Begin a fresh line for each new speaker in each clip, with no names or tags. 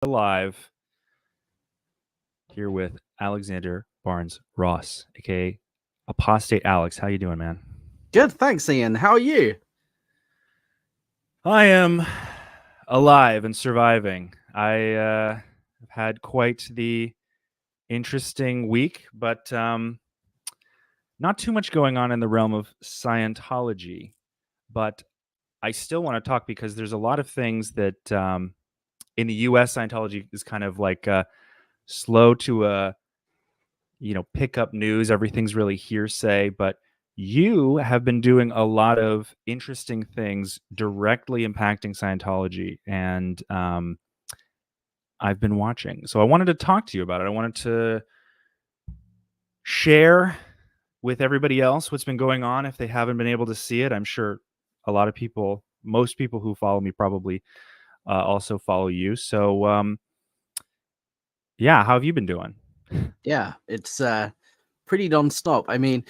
Live here with Alexander Barnes Ross, aka Apostate Alex. How you doing, man?
Good, thanks, Ian. How are you?
I am alive and surviving. I have had quite the interesting week, but not too much going on in the realm of Scientology. But I still want to talk because there's a lot of things that in the U.S. Scientology is kind of like slow to pick up news. Everything's really hearsay, but you have been doing a lot of interesting things directly impacting Scientology, and I've been watching. So I wanted to talk to you about it. I wanted to share with everybody else what's been going on if they haven't been able to see it. I'm sure a lot of people, most people who follow me probably also follow you. So yeah, how have you been doing?
Yeah, it's pretty non-stop. I mean,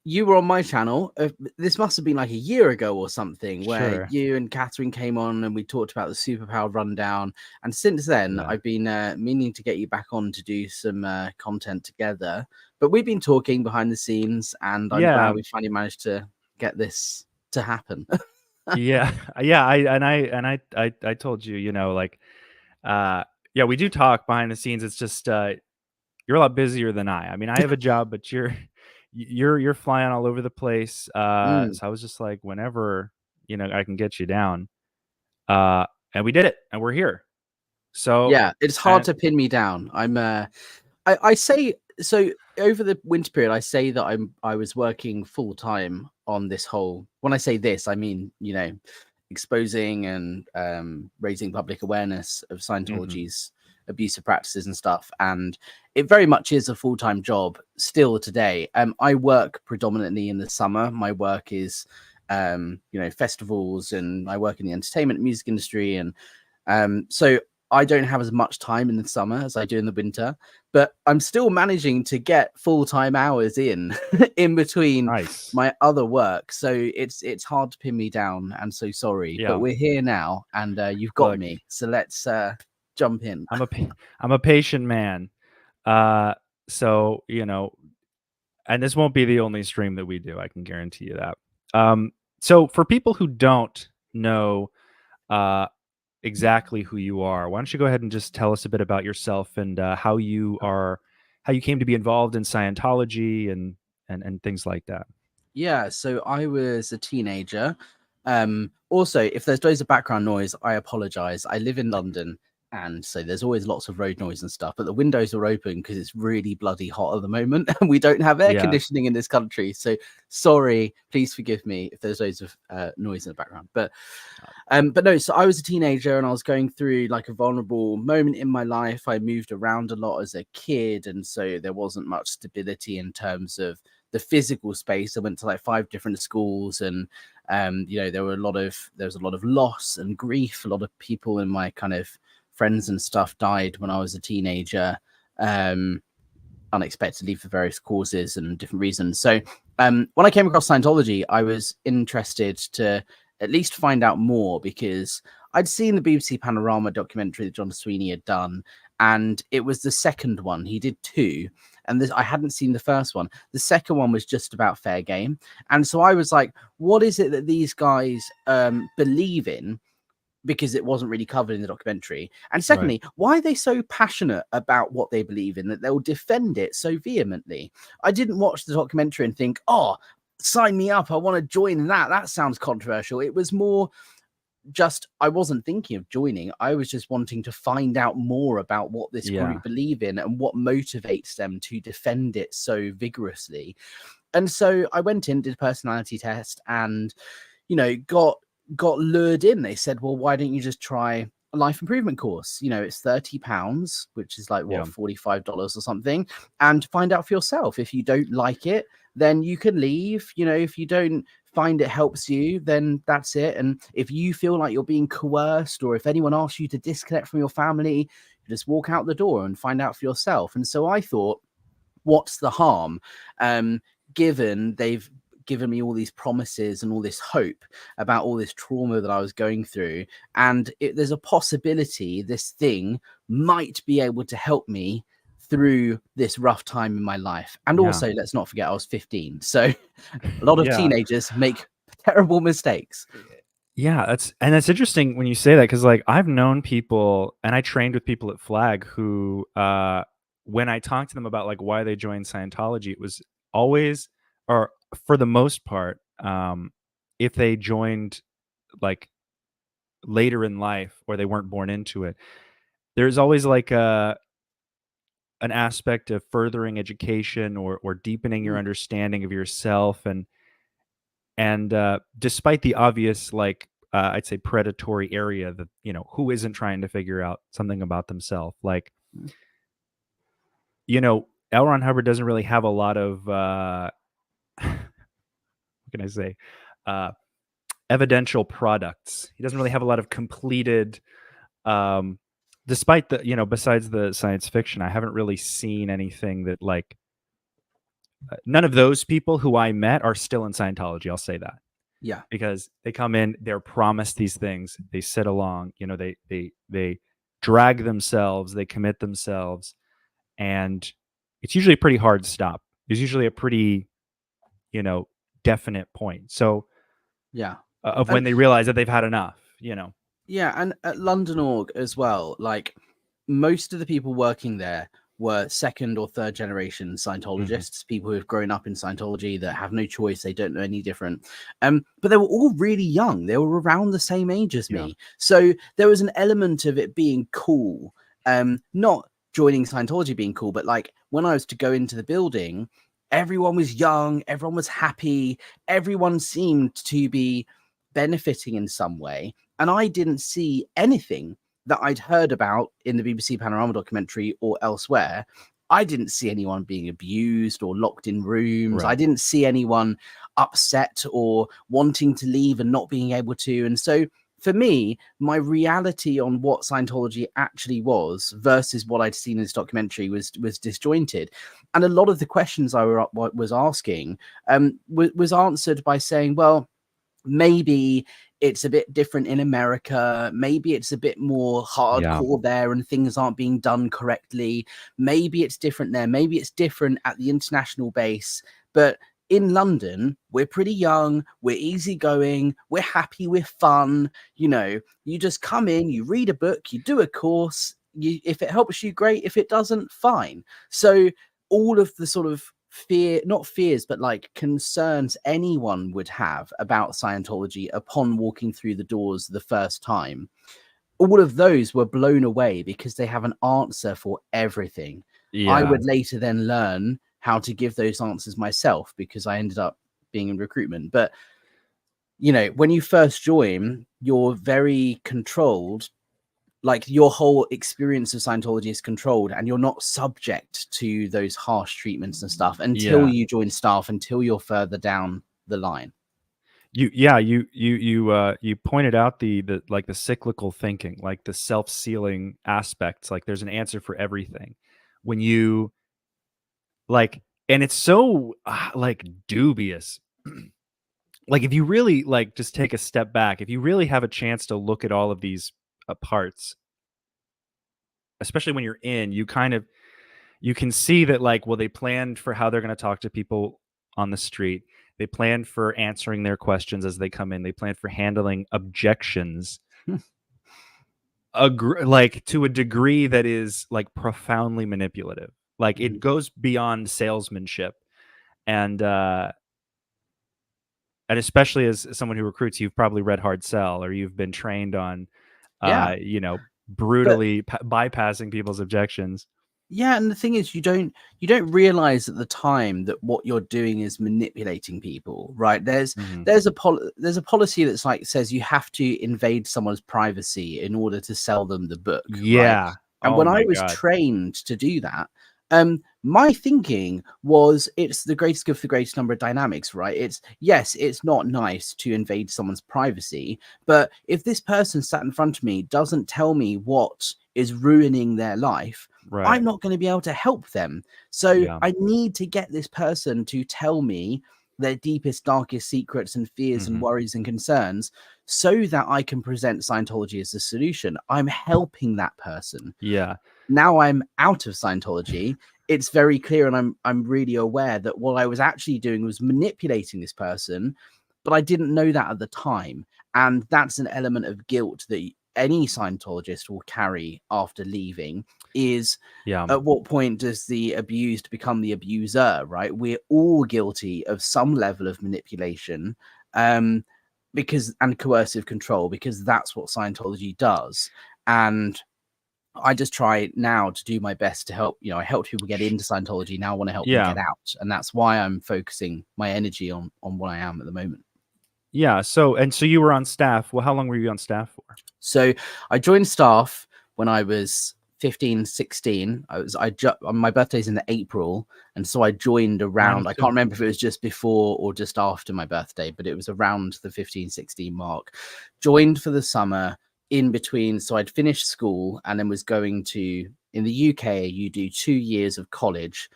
you were on my channel. This must have been like a year ago or something, where
Sure.
you and Catherine came on and we talked about the superpower rundown. And since then,
Yeah.
I've been meaning to get you back on to do some content together. But we've been talking behind the scenes, and I'm
Yeah.
glad we finally managed to get this to happen.
Yeah. Yeah. I told you, yeah, we do talk behind the scenes. It's just you're a lot busier than I mean, I have a job, but you're flying all over the place. So I was just like, whenever I can get you down, and we did it, and we're here. So
Yeah, it's hard to pin me down. I say so over the winter period. I say that I was working full time on this whole. When I say this, I mean exposing and raising public awareness of Scientology's abusive practices and stuff. And it very much is a full time job still today. I work predominantly in the summer. My work is festivals, and I work in the entertainment and music industry, and so I don't have as much time in the summer as I do in the winter, but I'm still managing to get full-time hours in between my other work. So it's hard to pin me down, and so sorry, but we're here now, and you've got me. So let's jump in.
I'm a patient man. So, and this won't be the only stream that we do. I can guarantee you that. So for people who don't know exactly who you are, why don't you go ahead and just tell us a bit about yourself and how you came to be involved in Scientology and things like that.
Yeah, so I was a teenager. Also, if there's loads of background noise, I apologize. I live in London, and so there's always lots of road noise and stuff, but the windows are open because it's really bloody hot at the moment and we don't have air conditioning in this country. So sorry, please forgive me if there's loads of noise in the background. But no, so I was a teenager and I was going through like a vulnerable moment in my life. I moved around a lot as a kid, and so there wasn't much stability in terms of the physical space. I went to like 5 different schools, and there was a lot of loss and grief. A lot of people in my kind of friends and stuff died when I was a teenager, unexpectedly for various causes and different reasons. So when I came across Scientology, I was interested to at least find out more, because I'd seen the BBC Panorama documentary that John Sweeney had done, and it was the second one. He did 2, and I hadn't seen the first one. The second one was just about fair game, and so I was like, what is it that these guys believe in? Because it wasn't really covered in the documentary. And secondly, why are they so passionate about what they believe in that they'll defend it so vehemently? I didn't watch the documentary and think, oh, sign me up, I want to join that sounds controversial. It was more just, I wasn't thinking of joining. I was just wanting to find out more about what this group believe in and what motivates them to defend it so vigorously. And so I went in, did a personality test, and got lured in. They said, well, why don't you just try a life improvement course? It's £30, which is like $45 or something, and find out for yourself. If you don't like it, then you can leave. If you don't find it helps you, then that's it. And if you feel like you're being coerced, or if anyone asks you to disconnect from your family, you just walk out the door and find out for yourself. And so I thought, what's the harm? Given they've given me all these promises and all this hope about all this trauma that I was going through. And there's a possibility this thing might be able to help me through this rough time in my life. And also, let's not forget, I was 15. So a lot of teenagers make terrible mistakes.
Yeah, that's interesting when you say that, because like I've known people and I trained with people at Flag who when I talked to them about like why they joined Scientology, it was always, or for the most part, if they joined like later in life or they weren't born into it, there's always like an aspect of furthering education or deepening your understanding of yourself, and despite the obvious, like I'd say predatory area that, you know, who isn't trying to figure out something about themselves, like, you know, L. Ron Hubbard doesn't really have a lot of what can I say, evidential products. He doesn't really have a lot of completed, despite the, you know, besides the science fiction, I haven't really seen anything that like, none of those people who I met are still in Scientology. I'll say that.
Yeah.
Because they come in, they're promised these things, they sit along, you know, they drag themselves, they commit themselves, and it's usually a pretty hard stop. There's usually a pretty, you know, definite point. So of when they realize that they've had enough, you know.
Yeah, and at London Org as well, like most of the people working there were second or third generation Scientologists, people who have grown up in Scientology that have no choice, they don't know any different. But they were all really young. They were around the same age as me. So there was an element of it being cool. Not joining Scientology being cool, but like when I was to go into the building, everyone was young, everyone was happy, everyone seemed to be benefiting in some way. And I didn't see anything that I'd heard about in the BBC Panorama documentary or elsewhere. I didn't see anyone being abused or locked in rooms. I didn't see anyone upset or wanting to leave and not being able to. And so for me, my reality on what Scientology actually was versus what I'd seen in this documentary was disjointed. And a lot of the questions I was asking was answered by saying, well, maybe it's a bit different in America. Maybe it's a bit more hardcore there and things aren't being done correctly. Maybe it's different there. Maybe it's different at the international base. But in London, we're pretty young, we're easygoing, we're happy, we're fun. You know, you just come in, you read a book, you do a course. If it helps you, great. If it doesn't, fine. So all of the sort of not fears, but like concerns anyone would have about Scientology upon walking through the doors the first time, all of those were blown away because they have an answer for everything. I would later then learn how to give those answers myself because I ended up being in recruitment. But, you know, when you first join, you're very controlled. Like your whole experience of Scientology is controlled and you're not subject to those harsh treatments and stuff until you join staff, until you're further down the line.
You pointed out the like the cyclical thinking, like the self-sealing aspects, like there's an answer for everything. When you like, and it's so like dubious. Like if you really like just take a step back, if you really have a chance to look at all of these parts, especially when you're in, you can see that like, well, they planned for how they're going to talk to people on the street. They planned for answering their questions as they come in. They planned for handling objections, like to a degree that is like profoundly manipulative. Like it goes beyond salesmanship, and especially as someone who recruits, you've probably read Hard Sell, or you've been trained on, you know, brutally bypassing people's objections.
Yeah, and the thing is, you don't realize at the time that what you're doing is manipulating people, right? There's a policy that's like says you have to invade someone's privacy in order to sell them the book.
Yeah,
right? And when I was trained to do that, my thinking was it's the greatest good for the greatest number of dynamics, right? It's not nice to invade someone's privacy, but if this person sat in front of me doesn't tell me what is ruining their life, I'm not going to be able to help them. So I need to get this person to tell me their deepest, darkest secrets and fears and worries and concerns, so that I can present Scientology as a solution. I'm helping that person.
Yeah.
Now I'm out of Scientology. It's very clear, and I'm really aware that what I was actually doing was manipulating this person, but I didn't know that at the time. And that's an element of guilt that any Scientologist will carry after leaving, is at what point does the abused become the abuser, right? We're all guilty of some level of manipulation and coercive control, because that's what Scientology does. And I just try now to do my best to help. I helped people get into Scientology. Now I want to help them get out. And that's why I'm focusing my energy on what I am at the moment.
Yeah. So you were on staff. Well, how long were you on staff for?
So I joined staff when I was 15, 16. My birthday's in April. And so I joined around, I can't remember if it was just before or just after my birthday, but it was around the 15, 16 mark. Joined for the summer in between. So I'd finished school and then was going to, in the UK, you do 2 years of college,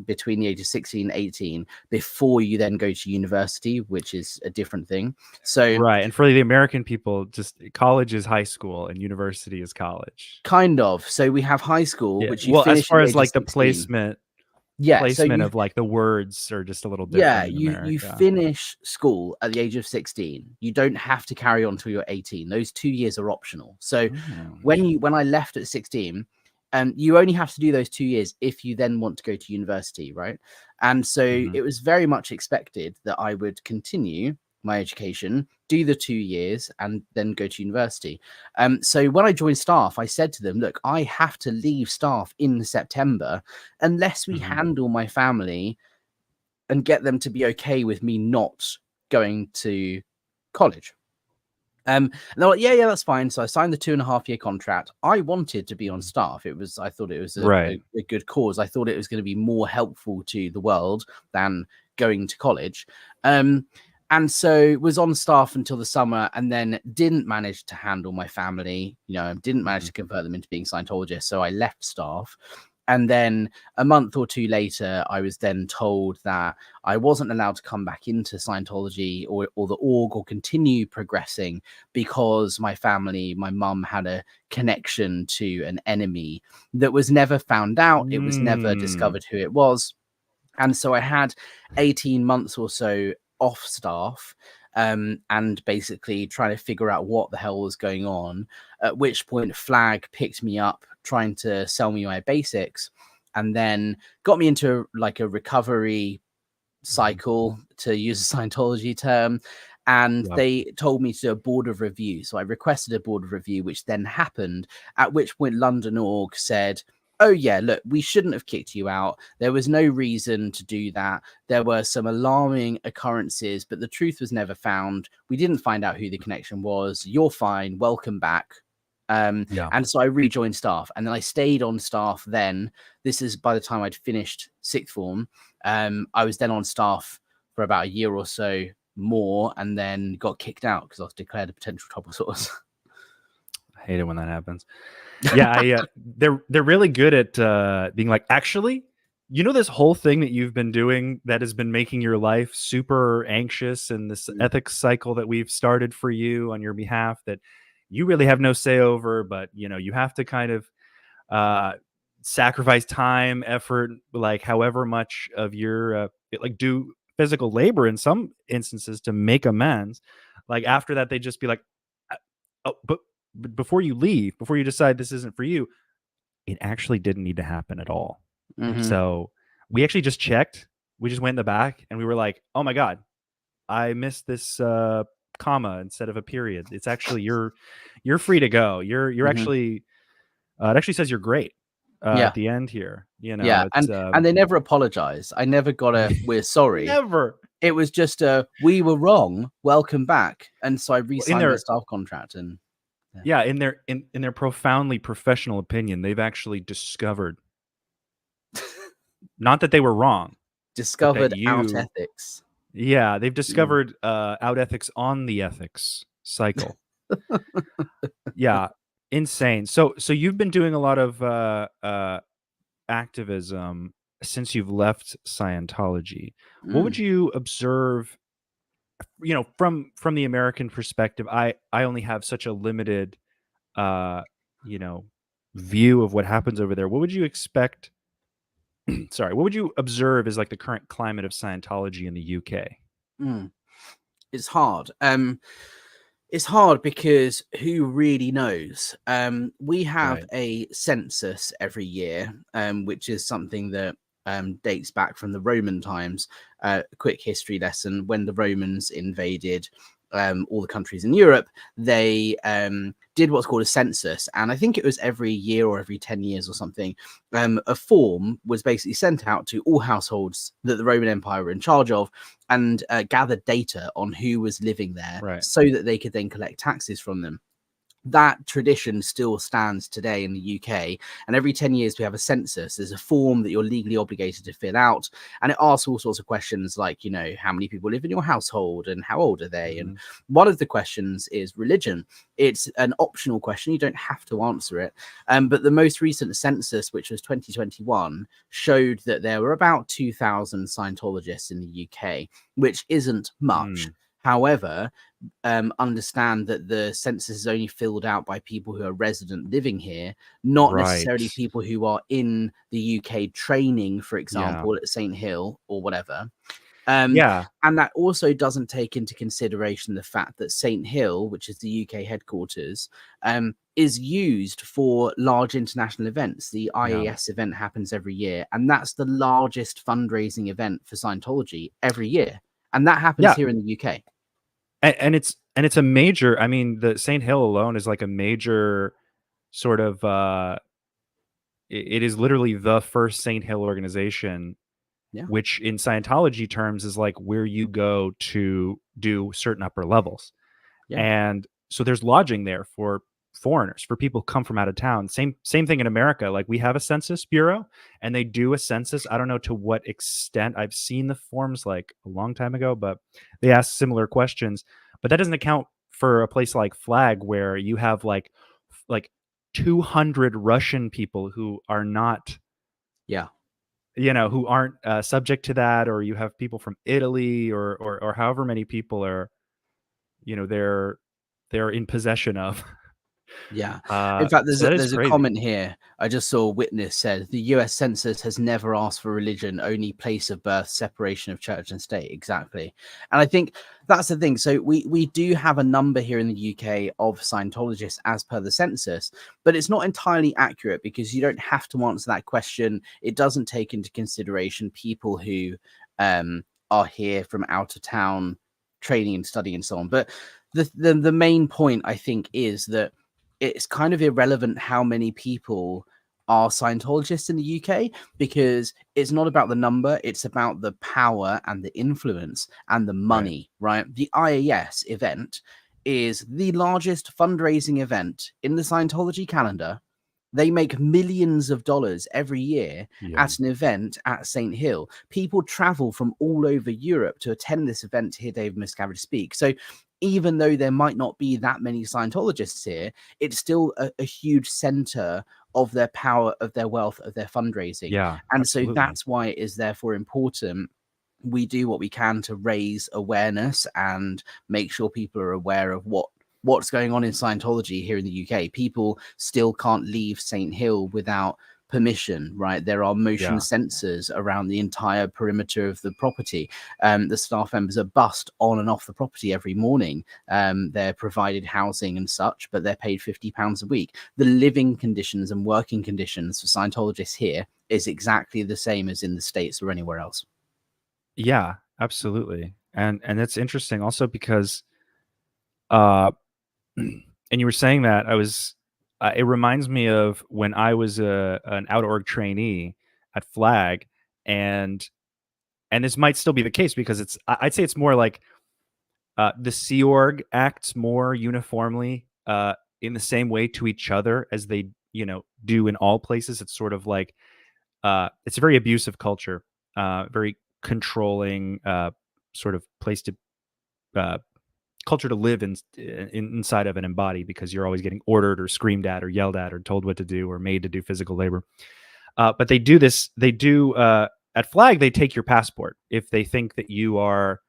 between the age of 16 and 18, before you then go to university, which is a different thing. So
right. And for the American people, just college is high school and university is college.
Kind of. So we have high school, which you finish
as far as like the
16.
placement of like the words are just a little different.
You finish school at the age of 16. You don't have to carry on till you're 18. Those 2 years are optional. So when I left at 16, you only have to do those 2 years if you then want to go to university, right? And so it was very much expected that I would continue my education, do the 2 years, and then go to university. So when I joined staff, I said to them, look, I have to leave staff in September unless we handle my family and get them to be okay with me not going to college. And they're like, yeah, that's fine. So I signed the 2.5 year contract. I wanted to be on staff. I thought it was a good cause. I thought it was going to be more helpful to the world than going to college. And so was on staff until the summer, and then didn't manage to handle my family, didn't manage to convert them into being Scientologists. So I left staff. And then a month or two later, I was then told that I wasn't allowed to come back into Scientology or the org or continue progressing, because my family, my mum, had a connection to an enemy that was never found out. It was never discovered who it was. And so I had 18 months or so off staff, and basically trying to figure out what the hell was going on, at which point Flag picked me up trying to sell me my basics, and then got me into like a recovery cycle, to use a Scientology term. And they told me to do a board of review. So I requested a board of review, which then happened, at which point London Org said, oh yeah, look, we shouldn't have kicked you out. There was no reason to do that. There were some alarming occurrences, but the truth was never found. We didn't find out who the connection was. You're fine. Welcome back. And so I rejoined staff, and then I stayed on staff then. This is by the time I'd finished sixth form. I was then on staff for about a year or so more, and then got kicked out because I was declared a potential trouble source.
I hate it when that happens. Yeah, they're really good at being like, actually, this whole thing that you've been doing that has been making your life super anxious, and this ethics cycle that we've started for you on your behalf that you really have no say over, but you have to kind of sacrifice time, effort, like however much of your do physical labor in some instances to make amends. Like after that, they just be like, oh, but before you leave, before you decide this isn't for you, it actually didn't need to happen at all. So we actually just checked. We just went in the back and we were like, oh my God, I missed this comma instead of a period. It's actually, you're free to go. You're actually, it actually says you're great at the end here.
And they never apologize. I never got a we're sorry.
Never.
It was just a we were wrong, welcome back. And so I re-signed the staff contract. And
in their profoundly professional opinion, they've actually discovered, not that they were wrong,
discovered out ethics.
Yeah, they've discovered out ethics on the ethics cycle. Yeah, insane. So you've been doing a lot of activism. since you've left Scientology, what would
Mm.
you observe, from the American perspective? I only have such a limited uh you know view of what happens over there. What would you expect? Sorry, what would you observe as like the current climate of Scientology in the UK?
Mm. It's hard. It's hard because who really knows? We have
Right.
a census every year, which is something that dates back from the Roman times. Quick history lesson: when the Romans invaded all the countries in Europe, they did what's called a census, and I think it was every year or every 10 years or something. A form was basically sent out to all households that the Roman Empire were in charge of, and gathered data on who was living there,
Right.
so that they could then collect taxes from them. That tradition still stands today in the UK, and every 10 years we have a census. There's a form that you're legally obligated to fill out, and it asks all sorts of questions like, how many people live in your household and how old are they? And
Mhm.
one of the questions is religion. It's an optional question, you don't have to answer it. But the most recent census, which was 2021, showed that there were about 2,000 Scientologists in the UK, which isn't much.
Mm.
However, understand that the census is only filled out by people who are resident living here, not necessarily
Right.
people who are in the UK training, for
Yeah.
example, at St. Hill or whatever. Um,
Yeah.
and that also doesn't take into consideration the fact that St. Hill, which is the UK headquarters, is used for large international events. The
Yeah.
IAS event happens every year, and that's the largest fundraising event for Scientology every year. And that happens
Yeah.
here in the UK.
And it's a major, I mean, the St. Hill alone is like a major sort of it is literally the first St. Hill organization,
Yeah.
which in Scientology terms is like where you go to do certain upper levels.
Yeah.
And so there's lodging there for foreigners, for people who come from out of town. Same thing in America. Like we have a census bureau and they do a census. I don't know to what extent. I've seen the forms like a long time ago, but they ask similar questions. But that doesn't account for a place like Flag where you have like 200 Russian people who are not,
Yeah.
who aren't subject to that, or you have people from Italy or however many people are, they're in possession of.
Yeah. In fact,
So that is
there's a
crazy.
comment here. I just saw Witness said the US Census has never asked for religion, only place of birth, separation of church and state. Exactly. And I think that's the thing. So we do have a number here in the UK of Scientologists as per the census, but it's not entirely accurate because you don't have to answer that question. It doesn't take into consideration people who are here from out of town training and studying and so on. But the main point, I think, is that it's kind of irrelevant how many people are Scientologists in the UK, because it's not about the number, it's about the power and the influence and the
Right.
money, right? The IAS event is the largest fundraising event in the Scientology calendar. They make millions of dollars every year
Yeah.
at an event at St. Hill. People travel from all over Europe to attend this event to hear David Miscavige speak. So even though there might not be that many Scientologists here, it's still a huge center of their power, of their wealth, of their fundraising.
Yeah,
And so
absolutely.
that's why it is therefore important we do what we can to raise awareness and make sure people are aware of what's going on in Scientology here in the UK. People still can't leave St. Hill without permission, right? There are motion
Yeah.
sensors around the entire perimeter of the property. The staff members are bussed on and off the property every morning. They're provided housing and such, but they're paid £50 a week. The living conditions and working conditions for Scientologists here is exactly the same as in the States or anywhere else.
Yeah, absolutely. And that's interesting also because uh and you were saying that it reminds me of when I was an out org trainee at Flag, and this might still be the case because I'd say it's more like the Sea Org acts more uniformly in the same way to each other as they do in all places. It's sort of like it's a very abusive culture, very controlling sort of place to uh, culture to live inside of and embody, because you're always getting ordered or screamed at or yelled at or told what to do or made to do physical labor. But they do this. They do at Flag. They take your passport if they think that you are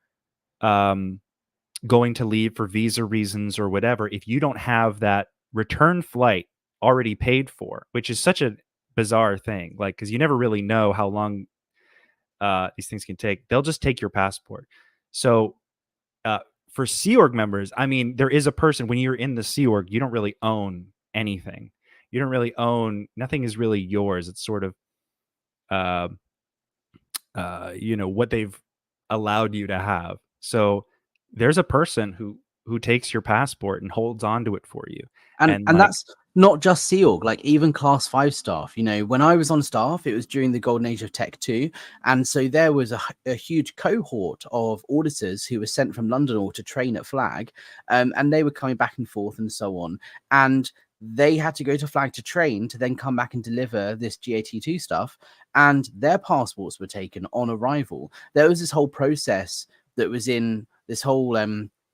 going to leave for visa reasons or whatever. If you don't have that return flight already paid for, which is such a bizarre thing, like because you never really know how long these things can take. They'll just take your passport. So for Sea Org members, I mean, there is a person when you're in the Sea Org, you don't really own anything. You don't really own, nothing is really yours. It's sort of, what they've allowed you to have. So there's a person who takes your passport and holds on to it for you.
And
like,
that's not just Sea Org, like even Class 5 staff. You know, when I was on staff, it was during the golden age of Tech 2. And so there was a huge cohort of auditors who were sent from London all to train at Flag. And they were coming back and forth and so on. And they had to go to Flag to train to then come back and deliver this GAT2 stuff. And their passports were taken on arrival. There was this whole process that was in this whole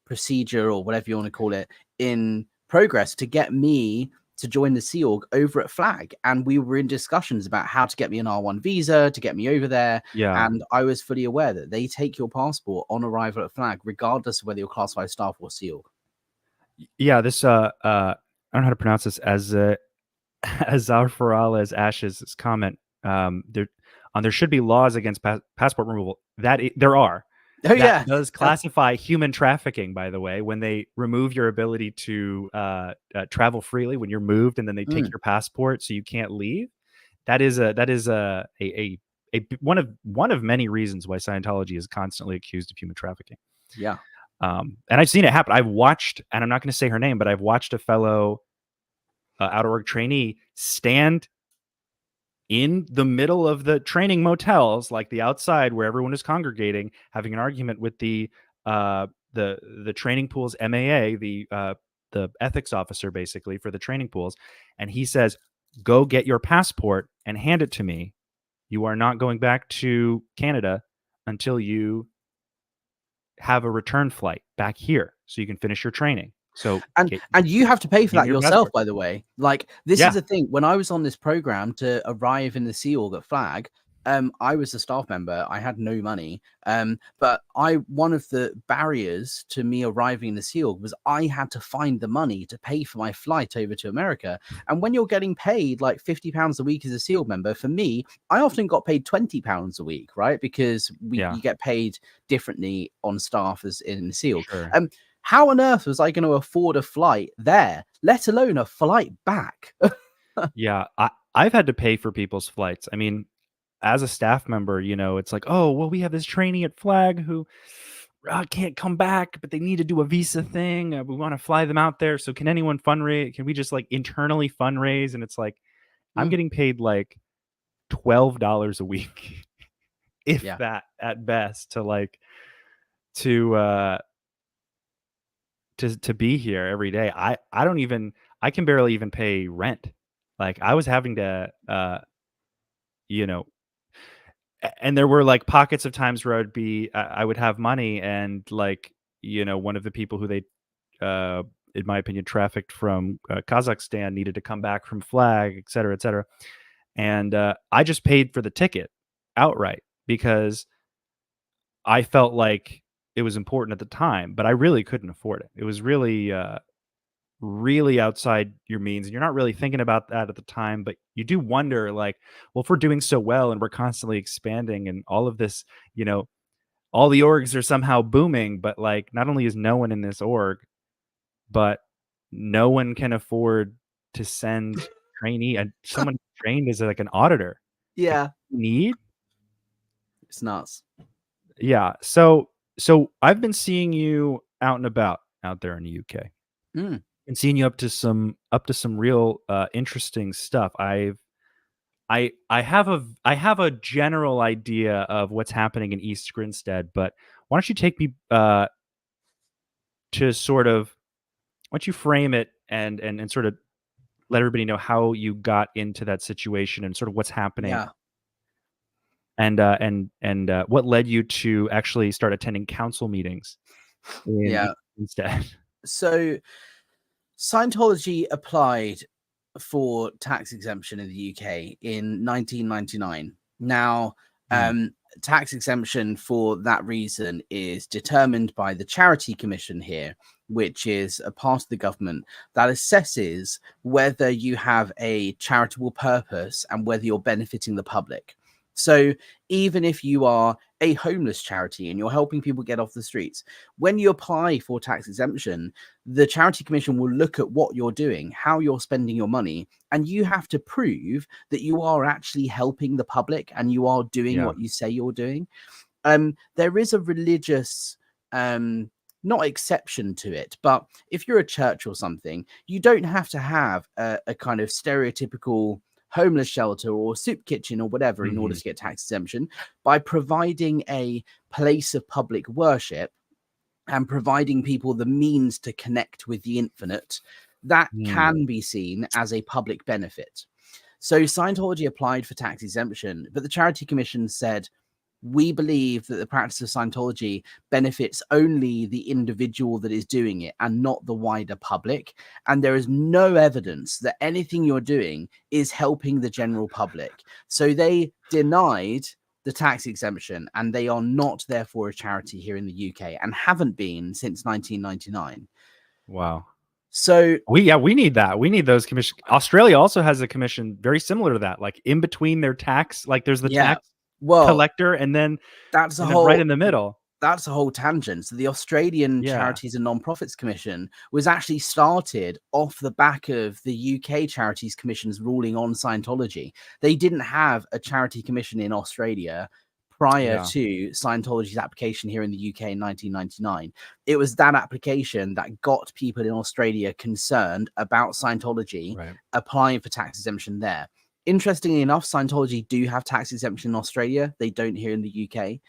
procedure, or whatever you want to call it, in progress to get me to join the Sea Org over at Flag. And we were in discussions about how to get me an R1 visa to get me over there.
Yeah.
And I was fully aware that they take your passport on arrival at Flag, regardless of whether you're Class 5 staff or Sea Org.
Yeah, this I don't know how to pronounce this, as Azarfarala's Ash's comment. There should be laws against passport removal. There are.
Oh,
that
yeah.
does classify human trafficking, by the way, when they remove your ability to travel freely when you're moved, and then they take your passport so you can't leave. That is one of many reasons why Scientology is constantly accused of human trafficking.
Yeah.
And I've seen it happen. I've watched, and I'm not going to say her name, but I've watched a fellow outer org trainee stand in the middle of the training motels, like the outside where everyone is congregating, having an argument with the training pool's MAA, the ethics officer, basically, for the training pools. And he says, "Go get your passport and hand it to me. You are not going back to Canada until you have a return flight back here so you can finish your training." So
and you have to pay for that yourself,
passport.
by the way. Like, this is the thing. When I was on this program to arrive in the Sea Org at Flag, I was a staff member. I had no money. But one of the barriers to me arriving in the Sea Org was I had to find the money to pay for my flight over to America. And when you're getting paid like £50 a week as a Sea Org member, for me, I often got paid £20 a week, right? Because you get paid differently on staff as in the Sea Org.
Sure.
How on earth was I going to afford a flight there, let alone a flight back?
Yeah, I've had to pay for people's flights. I mean, as a staff member, it's like, oh, well, we have this trainee at Flag who can't come back, but they need to do a visa thing. We want to fly them out there. So can anyone fundraise? Can we just like internally fundraise? And it's like, I'm getting paid like $12 a week, if that at best, to be here every day. I can barely even pay rent. Like, I was having to, and there were like pockets of times where I would have money, and like, one of the people who they, in my opinion, trafficked from Kazakhstan needed to come back from Flag, et cetera, et cetera. And I just paid for the ticket outright because I felt like it was important at the time, but I really couldn't afford it. It was really, really outside your means, and you're not really thinking about that at the time, but you do wonder, like, well, if we're doing so well and we're constantly expanding and all of this, all the orgs are somehow booming, but like, not only is no one in this org, but no one can afford to send trainee and someone trained as like an auditor.
Yeah.
Need?
It's nuts.
Yeah. So I've been seeing you out and about out there in the UK. And seeing you up to some real interesting stuff. I have a general idea of what's happening in East Grinstead, but why don't you take me to sort of, why don't you frame it and sort of let everybody know how you got into that situation and sort of what's happening.
Yeah.
And what led you to actually start attending council meetings instead.
So Scientology applied for tax exemption in the UK in 1999. Now,
Hmm.
tax exemption for that reason is determined by the Charity Commission here, which is a part of the government that assesses whether you have a charitable purpose and whether you're benefiting the public. So even if you are a homeless charity and you're helping people get off the streets, when you apply for tax exemption, the Charity Commission will look at what you're doing, how you're spending your money, and you have to prove that you are actually helping the public and you are doing
Yeah.
what you say you're doing. There is a religious not exception to it, but if you're a church or something, you don't have to have a kind of stereotypical homeless shelter or soup kitchen or whatever in order
Hmm.
to get tax exemption. By providing a place of public worship and providing people the means to connect with the infinite, that
Hmm.
can be seen as a public benefit. So Scientology applied for tax exemption, but the Charity Commission said, we believe that the practice of Scientology benefits only the individual that is doing it and not the wider public. And there is no evidence that anything you're doing is helping the general public. So they denied the tax exemption, and they are not therefore a charity here in the UK and haven't been since 1999.
Wow.
So
We need that. We need those commission. Australia also has a commission very similar to that, like in between their tax, like there's the
yeah,
tax
well,
collector and then
that's a
right
whole
in the middle.
that's a whole tangent. So the Australian
Yeah.
Charities and Non-Profits Commission was actually started off the back of the UK Charities Commission's ruling on Scientology. They didn't have a charity commission in Australia prior
Yeah.
to Scientology's application here in the UK in 1999. It was that application that got people in Australia concerned about Scientology
Right.
applying for tax exemption there. Interestingly enough, Scientology do have tax exemption in Australia. They don't here in the UK.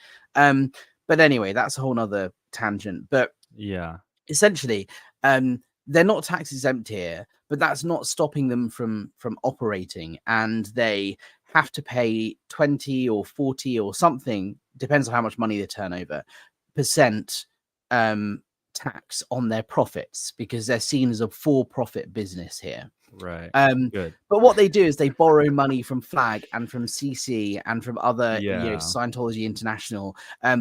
But anyway, that's a whole nother tangent. But
Yeah.
essentially, they're not tax exempt here, but that's not stopping them from operating. And they have to pay 20 or 40 or something, depends on how much money they turn over, percent tax on their profits, because they're seen as a for-profit business here.
Right. Good.
But what they do is they borrow money from Flag and from CC and from other,
Yeah.
Scientology International,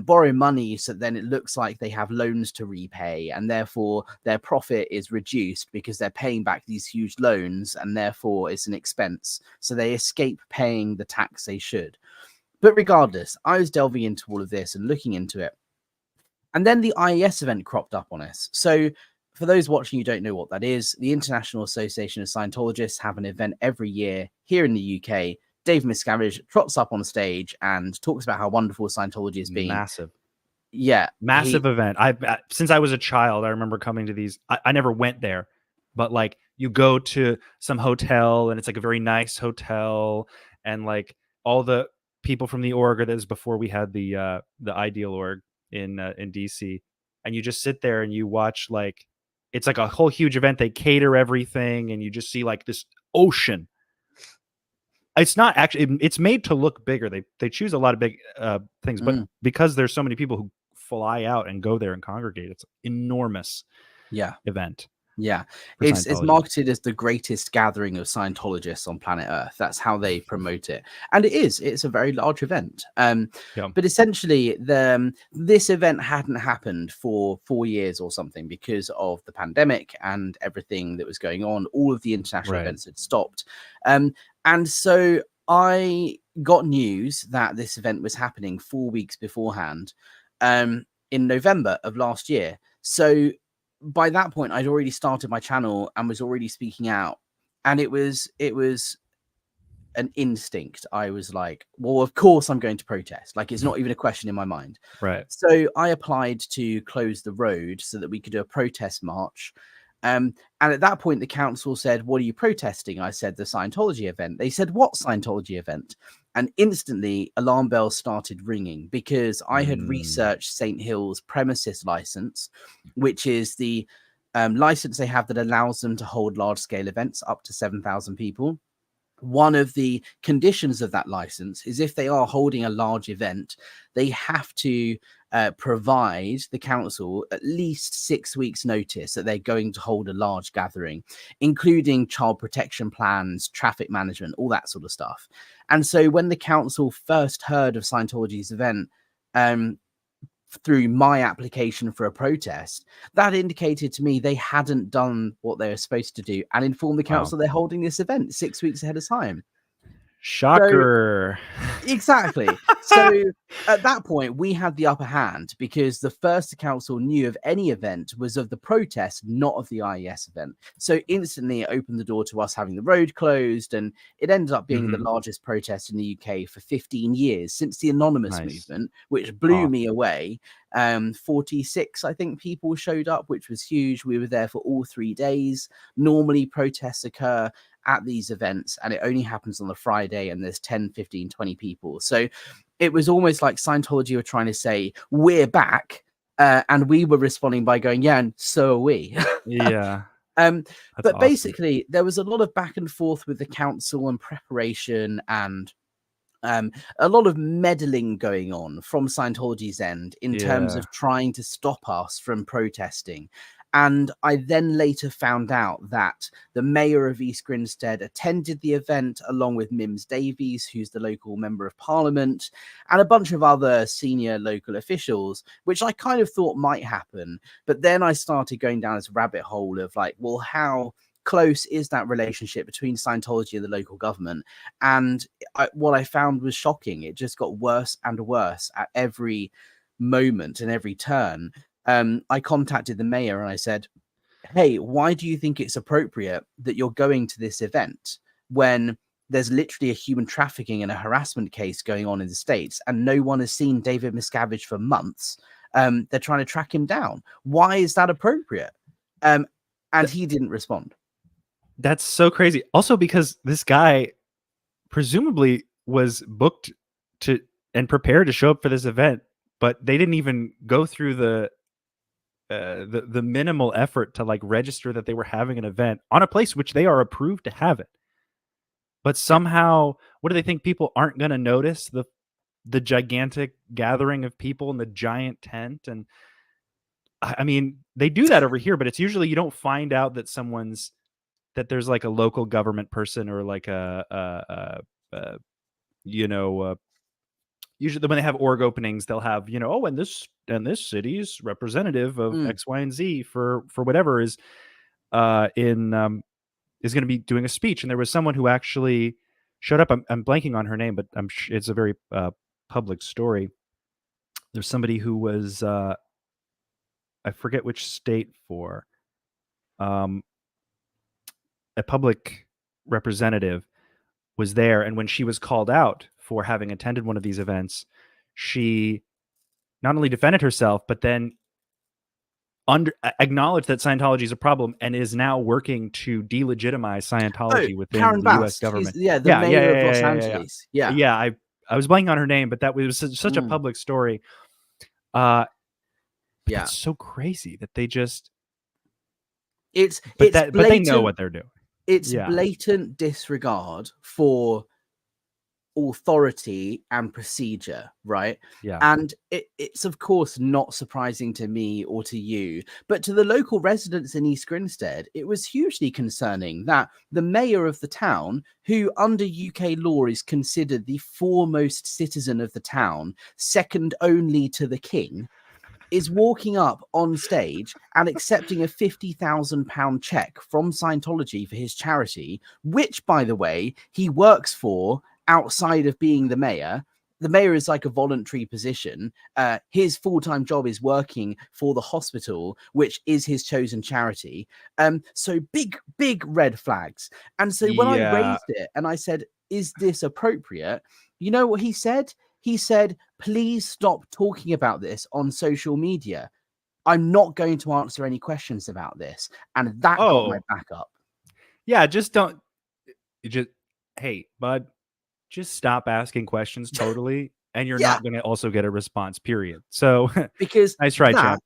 borrow money so then it looks like they have loans to repay, and therefore their profit is reduced because they're paying back these huge loans, and therefore it's an expense. So they escape paying the tax they should. But regardless, I was delving into all of this and looking into it. And then the IES event cropped up on us. So for those watching who don't know what that is, the International Association of Scientologists have an event every year here in the UK. Dave Miscavige trots up on stage and talks about how wonderful Scientology has been.
Massive.
Yeah.
Massive event. Since I was a child, I remember coming to these. I never went there, but like you go to some hotel and it's like a very nice hotel, and like all the people from the org, or that was before we had the Ideal org in DC, and you just sit there and you watch, like, it's like a whole huge event. They cater everything, and you just see like this ocean. It's not actually, it's made to look bigger. They choose a lot of big things, but because there's so many people who fly out and go there and congregate, it's enormous event.
Yeah, it's marketed as the greatest gathering of Scientologists on planet Earth. That's how they promote it, and it's a very large event. But essentially, this event hadn't happened for 4 years or something because of the pandemic and everything that was going on. All of the international events had stopped, and so I got news that this event was happening 4 weeks beforehand, in November of last year. So by that point, I'd already started my channel and was already speaking out, and it was an instinct. I was like, well, of course I'm going to protest. Like, it's not even a question in my mind.
Right.
So I applied to close the road so that we could do a protest march. And at that point, the council said, what are you protesting? I said, the Scientology event. They said, what Scientology event? And instantly alarm bells started ringing, because I had researched St. Hill's premises license, which is the license they have that allows them to hold large scale events up to 7,000 people. one of the conditions of that license is if they are holding a large event, they have to provide the council at least 6 weeks notice that they're going to hold a large gathering, including child protection plans, traffic management, all that sort of stuff. And so when the council first heard of Scientology's event, through my application for a protest, that indicated to me they hadn't done what they were supposed to do and informed the council they're holding this event 6 weeks ahead of time.
Shocker.
So, exactly. So at that point, we had the upper hand because the first the council knew of any event was of the protest, not of the IES event. So instantly it opened the door to us having the road closed, and it ended up being the largest protest in the UK for 15 years since the Anonymous movement, which blew me away. 46, I think, people showed up, which was huge. We were there for all 3 days. Normally protests occur at these events and it only happens on the Friday, and there's 10, 15, 20 people. So it was almost like Scientology were trying to say, we're back. And we were responding by going, yeah, and so are we.
Yeah.
But
awesome.
Basically, there was a lot of back and forth with the council and preparation, and a lot of meddling going on from Scientology's end in terms of trying to stop us from protesting. And I then later found out that the mayor of East Grinstead attended the event along with Mims Davies, who's the local member of parliament, and a bunch of other senior local officials, which I kind of thought might happen. But then I started going down this rabbit hole of like, well, how close is that relationship between Scientology and the local government? And what I found was shocking. It just got worse and worse at every moment and every turn. I contacted the mayor and I said, hey, why do you think it's appropriate that you're going to this event when there's literally a human trafficking and a harassment case going on in the States and no one has seen David Miscavige for months? They're trying to track him down. Why is that appropriate? And he didn't respond.
That's so crazy. Also, because this guy presumably was booked to and prepared to show up for this event, but they didn't even go through the minimal effort to like register that they were having an event on a place which they are approved to have it. But somehow, what do they think? People aren't going to notice the gigantic gathering of people in the giant tent? And I mean, they do that over here, but it's usually you don't find out that that there's like a local government person or like usually when they have org openings, they'll have, and this city's representative of X, Y, and Z for whatever is going to be doing a speech. And there was someone who actually showed up. I'm blanking on her name, but it's a very public story. There's somebody who was I forget which state for a public representative was there, and when she was called out for having attended one of these events, she not only defended herself, but then acknowledged that Scientology is a problem and is now working to delegitimize Scientology within
Karen
the
Bass.
U.S. government.
The mayor of Los Angeles.
I was blanking on her name, but it was such a public story. It's so crazy that they just. But they know what they're doing.
It's blatant disregard for authority and procedure, right?
Yeah.
And it's of course not surprising to me or to you, but to the local residents in East Grinstead, it was hugely concerning that the mayor of the town, who under UK law is considered the foremost citizen of the town, second only to the king, is walking up on stage and accepting a £50,000 check from Scientology for his charity, which, by the way, he works for outside of being the mayor. The mayor is like a voluntary position. His full-time job is working for the hospital, which is his chosen charity. So big red flags. And so when I raised it and I said, is this appropriate? You know what he said? He said, please stop talking about this on social media. I'm not going to answer any questions about this. And that got my back up.
Yeah, hey, bud, just stop asking questions totally. And you're not going to also get a response, period. So
because
nice try, champ.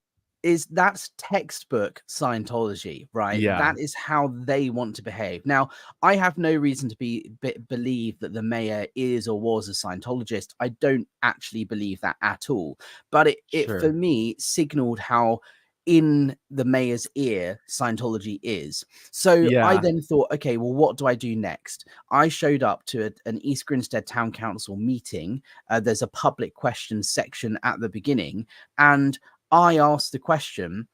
that's textbook Scientology, right?
Yeah.
That is how they want to behave. Now, I have no reason to believe that the mayor is or was a Scientologist. I don't actually believe that at all. But it for
Sure.
me signaled how in the mayor's ear Scientology is. So I
Yeah.
then thought, okay, well, what do I do next? I showed up to an East Grinstead Town Council meeting. There's a public questions section at the beginning, and I asked the question,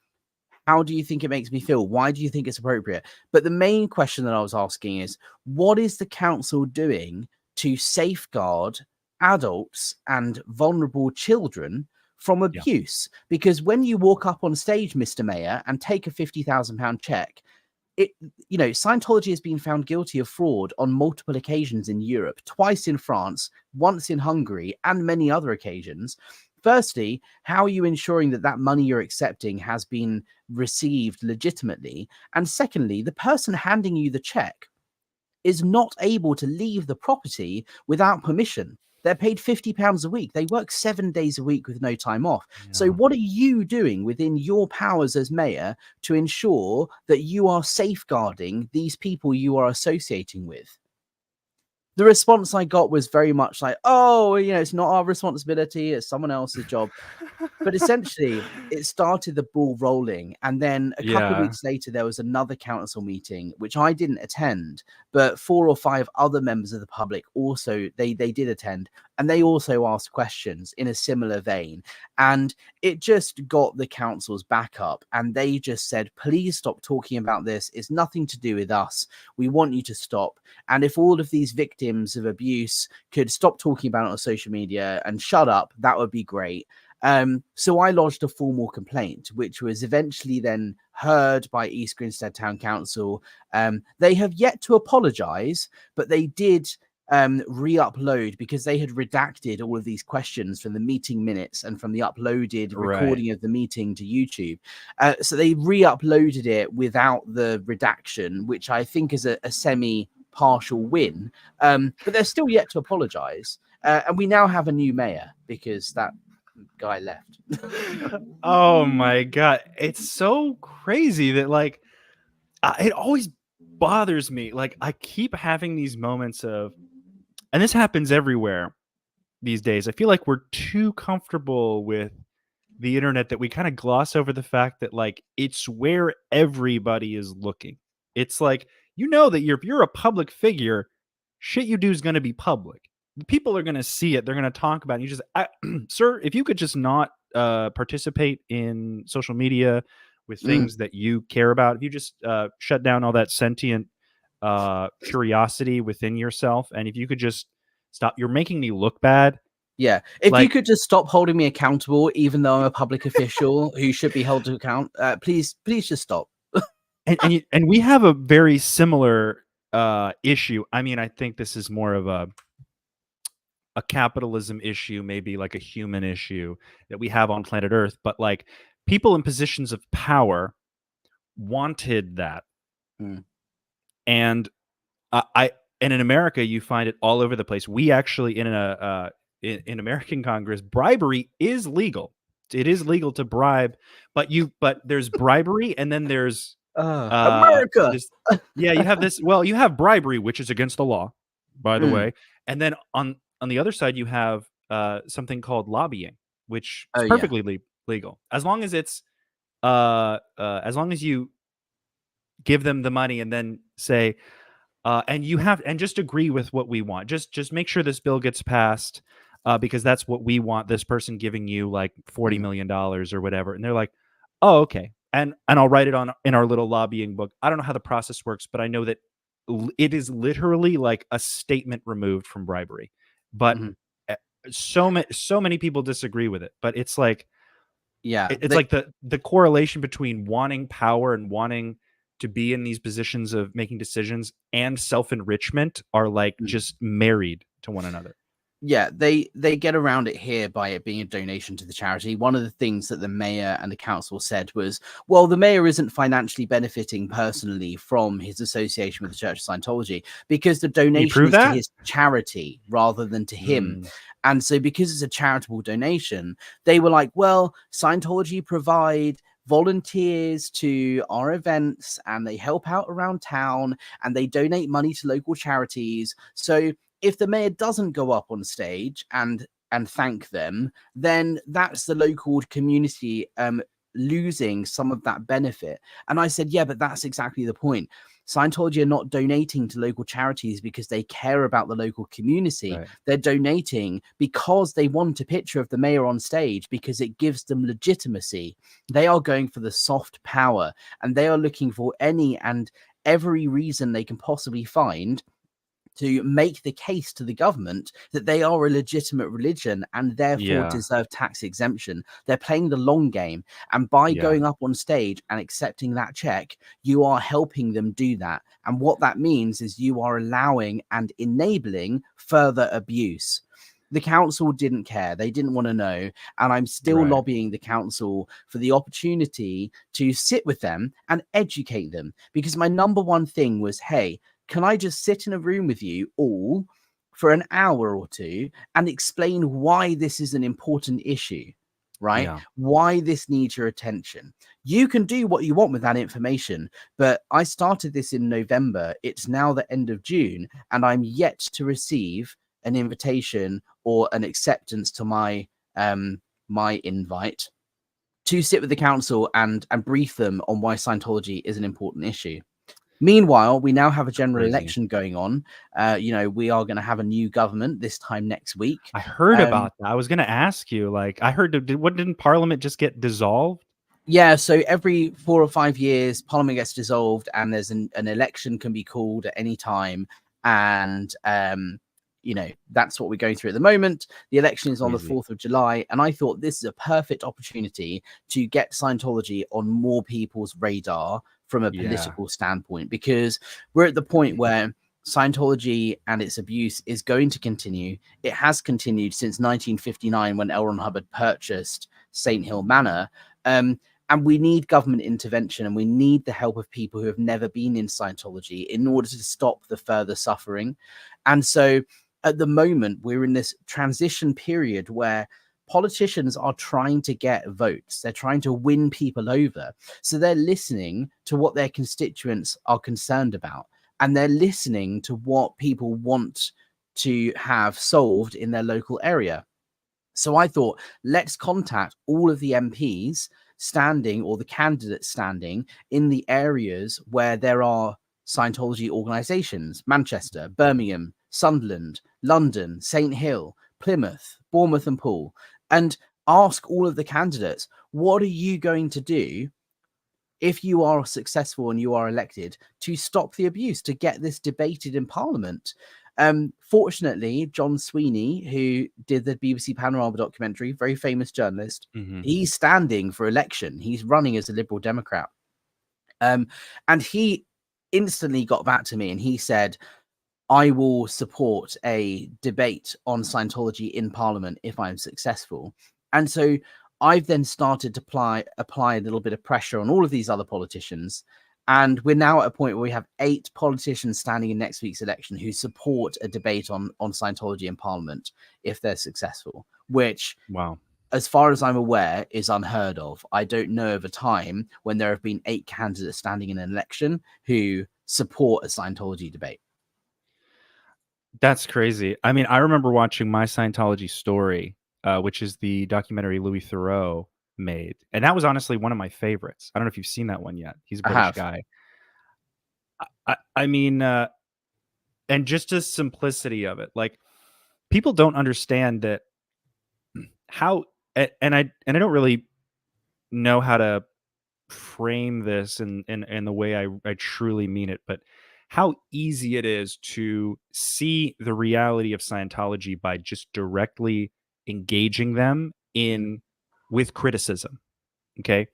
how do you think it makes me feel? Why do you think it's appropriate? But the main question that I was asking is, what is the council doing to safeguard adults and vulnerable children from
Yeah.
abuse? Because when you walk up on stage, Mr. Mayor, and take a £50,000 check, Scientology has been found guilty of fraud on multiple occasions in Europe, twice in France, once in Hungary, and many other occasions. Firstly, how are you ensuring that that money you're accepting has been received legitimately? And secondly, the person handing you the check is not able to leave the property without permission. They're paid £50 a week. They work 7 days a week with no time off. So
Yeah.
what are you doing within your powers as mayor to ensure that you are safeguarding these people you are associating with? The response I got was very much like, oh, it's not our responsibility, it's someone else's job. But essentially, it started the ball rolling. And then a couple of weeks later, there was another council meeting, which I didn't attend, but 4 or 5 other members of the public also, they did attend. And they also asked questions in a similar vein. And it just got the council's back up. And they just said, please stop talking about this. It's nothing to do with us. We want you to stop. And if all of these victims of abuse could stop talking about it on social media and shut up, that would be great. So I lodged a formal complaint, which was eventually then heard by East Grinstead Town Council. They have yet to apologize, but they did re-upload, because they had redacted all of these questions from the meeting minutes and from the uploaded recording of the meeting to YouTube. So they re-uploaded it without the redaction, which I think is a semi-partial win. But they're still yet to apologize. And we now have a new mayor because that guy left.
Oh my God. It's so crazy that it always bothers me. Like, I keep having these moments of, and this happens everywhere these days. I feel like we're too comfortable with the internet that we kind of gloss over the fact that it's where everybody is looking. It's like, that if you're a public figure, shit you do is going to be public. People are going to see it. They're going to talk about it. You just, sir, if you could just not participate in social media with things that you care about, if you just shut down all that sentient curiosity within yourself, and if you could just stop, you're making me look bad.
Yeah, if you could just stop holding me accountable, even though I'm a public official who should be held to account, please just stop.
and we have a very similar issue. I mean, I think this is more of a capitalism issue, maybe like a human issue that we have on planet Earth. But people in positions of power wanted that, and and in America, you find it all over the place. We actually in American Congress, bribery is legal. It is legal to bribe, but there's bribery, and then there's
America.
You have this. Well, you have bribery, which is against the law, by the way, and then on the other side, you have something called lobbying, which is perfectly legal, as long as it's as long as you give them the money and then say, and just agree with what we want. Just make sure this bill gets passed because that's what we want. This person giving you $40 million or whatever, and they're like, oh, okay, and I'll write it in our little lobbying book. I don't know how the process works, but I know that it is literally like a statement removed from bribery. But so many people disagree with it. But it's like, it's like the correlation between wanting power and wanting to be in these positions of making decisions and self-enrichment are just married to one another.
Yeah, they get around it here by it being a donation to the charity. One of the things that the mayor and the council said was, well, the mayor isn't financially benefiting personally from his association with the Church of Scientology because the donation is to his charity rather than to him. And so because it's a charitable donation, they were like, well, Scientology provide volunteers to our events and they help out around town and they donate money to local charities. So if the mayor doesn't go up on stage and thank them, then that's the local community losing some of that benefit. And I said, yeah, but that's exactly the point. Scientology are not donating to local charities because they care about the local community.
Right.
They're donating because they want a picture of the mayor on stage because it gives them legitimacy. They are going for the soft power, and they are looking for any and every reason they can possibly find to make the case to the government that they are a legitimate religion and therefore deserve tax exemption. They're playing the long game. And by going up on stage and accepting that check, you are helping them do that. And what that means is you are allowing and enabling further abuse. The council didn't care. They didn't want to know. And I'm still lobbying the council for the opportunity to sit with them and educate them. Because my number one thing was, hey, can I just sit in a room with you all for an hour or two and explain why this is an important issue, right?
Yeah.
Why this needs your attention. You can do what you want with that information, but I started this in November. It's now the end of June, and I'm yet to receive an invitation or an acceptance to my my invite to sit with the council and brief them on why Scientology is an important issue. Meanwhile, we now have a general election going on. We are going to have a new government this time next week.
I heard about that. I was going to ask you, like, I heard, didn't Parliament just get dissolved?
Yeah, so every 4 or 5 years, Parliament gets dissolved and there's an election can be called at any time. And, that's what we're going through at the moment. The election is on the 4th of July. And I thought this is a perfect opportunity to get Scientology on more people's radar from a political standpoint, because we're at the point where Scientology and its abuse is going to continue. It has continued since 1959 when L. Ron Hubbard purchased St. Hill Manor. And we need government intervention, and we need the help of people who have never been in Scientology in order to stop the further suffering. And so at the moment, we're in this transition period where politicians are trying to get votes. They're trying to win people over. So they're listening to what their constituents are concerned about, and they're listening to what people want to have solved in their local area. So I thought, let's contact all of the MPs standing, or the candidates standing, in the areas where there are Scientology organizations: Manchester, Birmingham, Sunderland, London, St. Hill, Plymouth, Bournemouth and Poole, and ask all of the candidates, what are you going to do if you are successful and you are elected to stop the abuse, to get this debated in Parliament? Fortunately, John Sweeney, who did the BBC Panorama documentary, very famous journalist, he's standing for election. He's running as a Liberal Democrat. And he instantly got back to me and he said, I will support a debate on Scientology in Parliament if I'm successful. And so I've then started to apply a little bit of pressure on all of these other politicians. And we're now at a point where we have 8 politicians standing in next week's election who support a debate on Scientology in Parliament if they're successful, which, as far as I'm aware, is unheard of. I don't know of a time when there have been 8 candidates standing in an election who support a Scientology debate.
That's crazy. I mean, I remember watching My Scientology Story, which is the documentary Louis Theroux made. And that was honestly one of my favorites. I don't know if you've seen that one yet. He's a British guy. I mean, and just the simplicity of it. Like, people don't understand that how, and I don't really know how to frame this in the way I truly mean it, but how easy it is to see the reality of Scientology by just directly engaging them with criticism. Okay.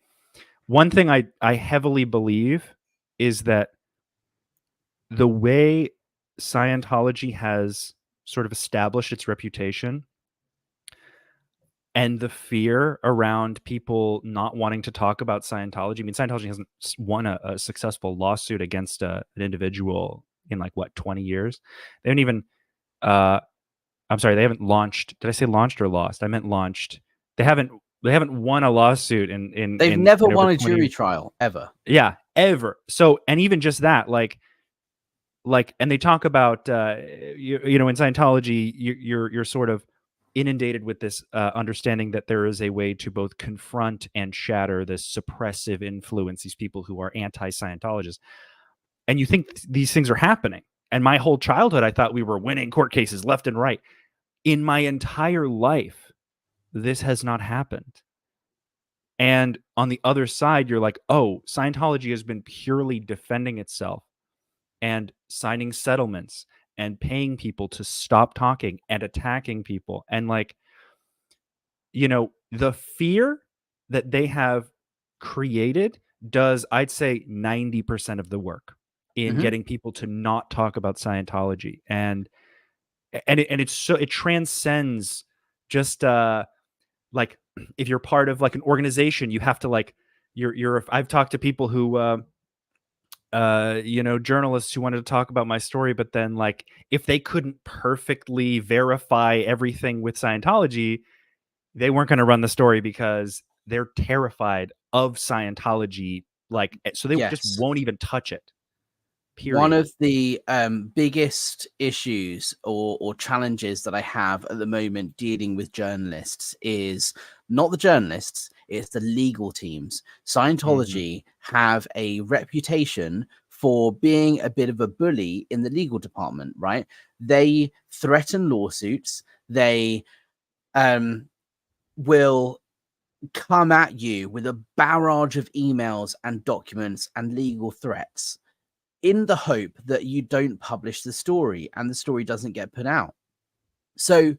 One thing I heavily believe is that the way Scientology has sort of established its reputation and the fear around people not wanting to talk about Scientology. I mean, Scientology hasn't won a successful lawsuit against an individual in 20 years. They haven't even, I'm sorry, they haven't launched. Did I say launched or lost? I meant launched. They haven't They haven't won a lawsuit in
They've never
over
won a
20
jury trial ever.
Yeah, ever. So, and even just that, like, and they talk about, you know, in Scientology, you're sort of inundated with this understanding that there is a way to both confront and shatter this suppressive influence, these people who are anti-Scientologists. And you think these things are happening. And my whole childhood, I thought we were winning court cases left and right. In my entire life, this has not happened. And on the other side, you're like, oh, Scientology has been purely defending itself and signing settlements and paying people to stop talking and attacking people. And like, you know, the fear that they have created does, I'd say, 90% of the work in getting people to not talk about Scientology. And it's so, it transcends just like, if you're part of like an organization, you have to like, I've talked to people who you know, journalists who wanted to talk about my story, but then like, if they couldn't perfectly verify everything with Scientology, they weren't going to run the story because they're terrified of Scientology. Like, so they just
Yes.
won't even touch it. Period.
One of the biggest issues or challenges that I have at the moment dealing with journalists is not the journalists, it's the legal teams. Scientology have a reputation for being a bit of a bully in the legal department, right? They threaten lawsuits. They will come at you with a barrage of emails and documents and legal threats in the hope that you don't publish the story and the story doesn't get put out. So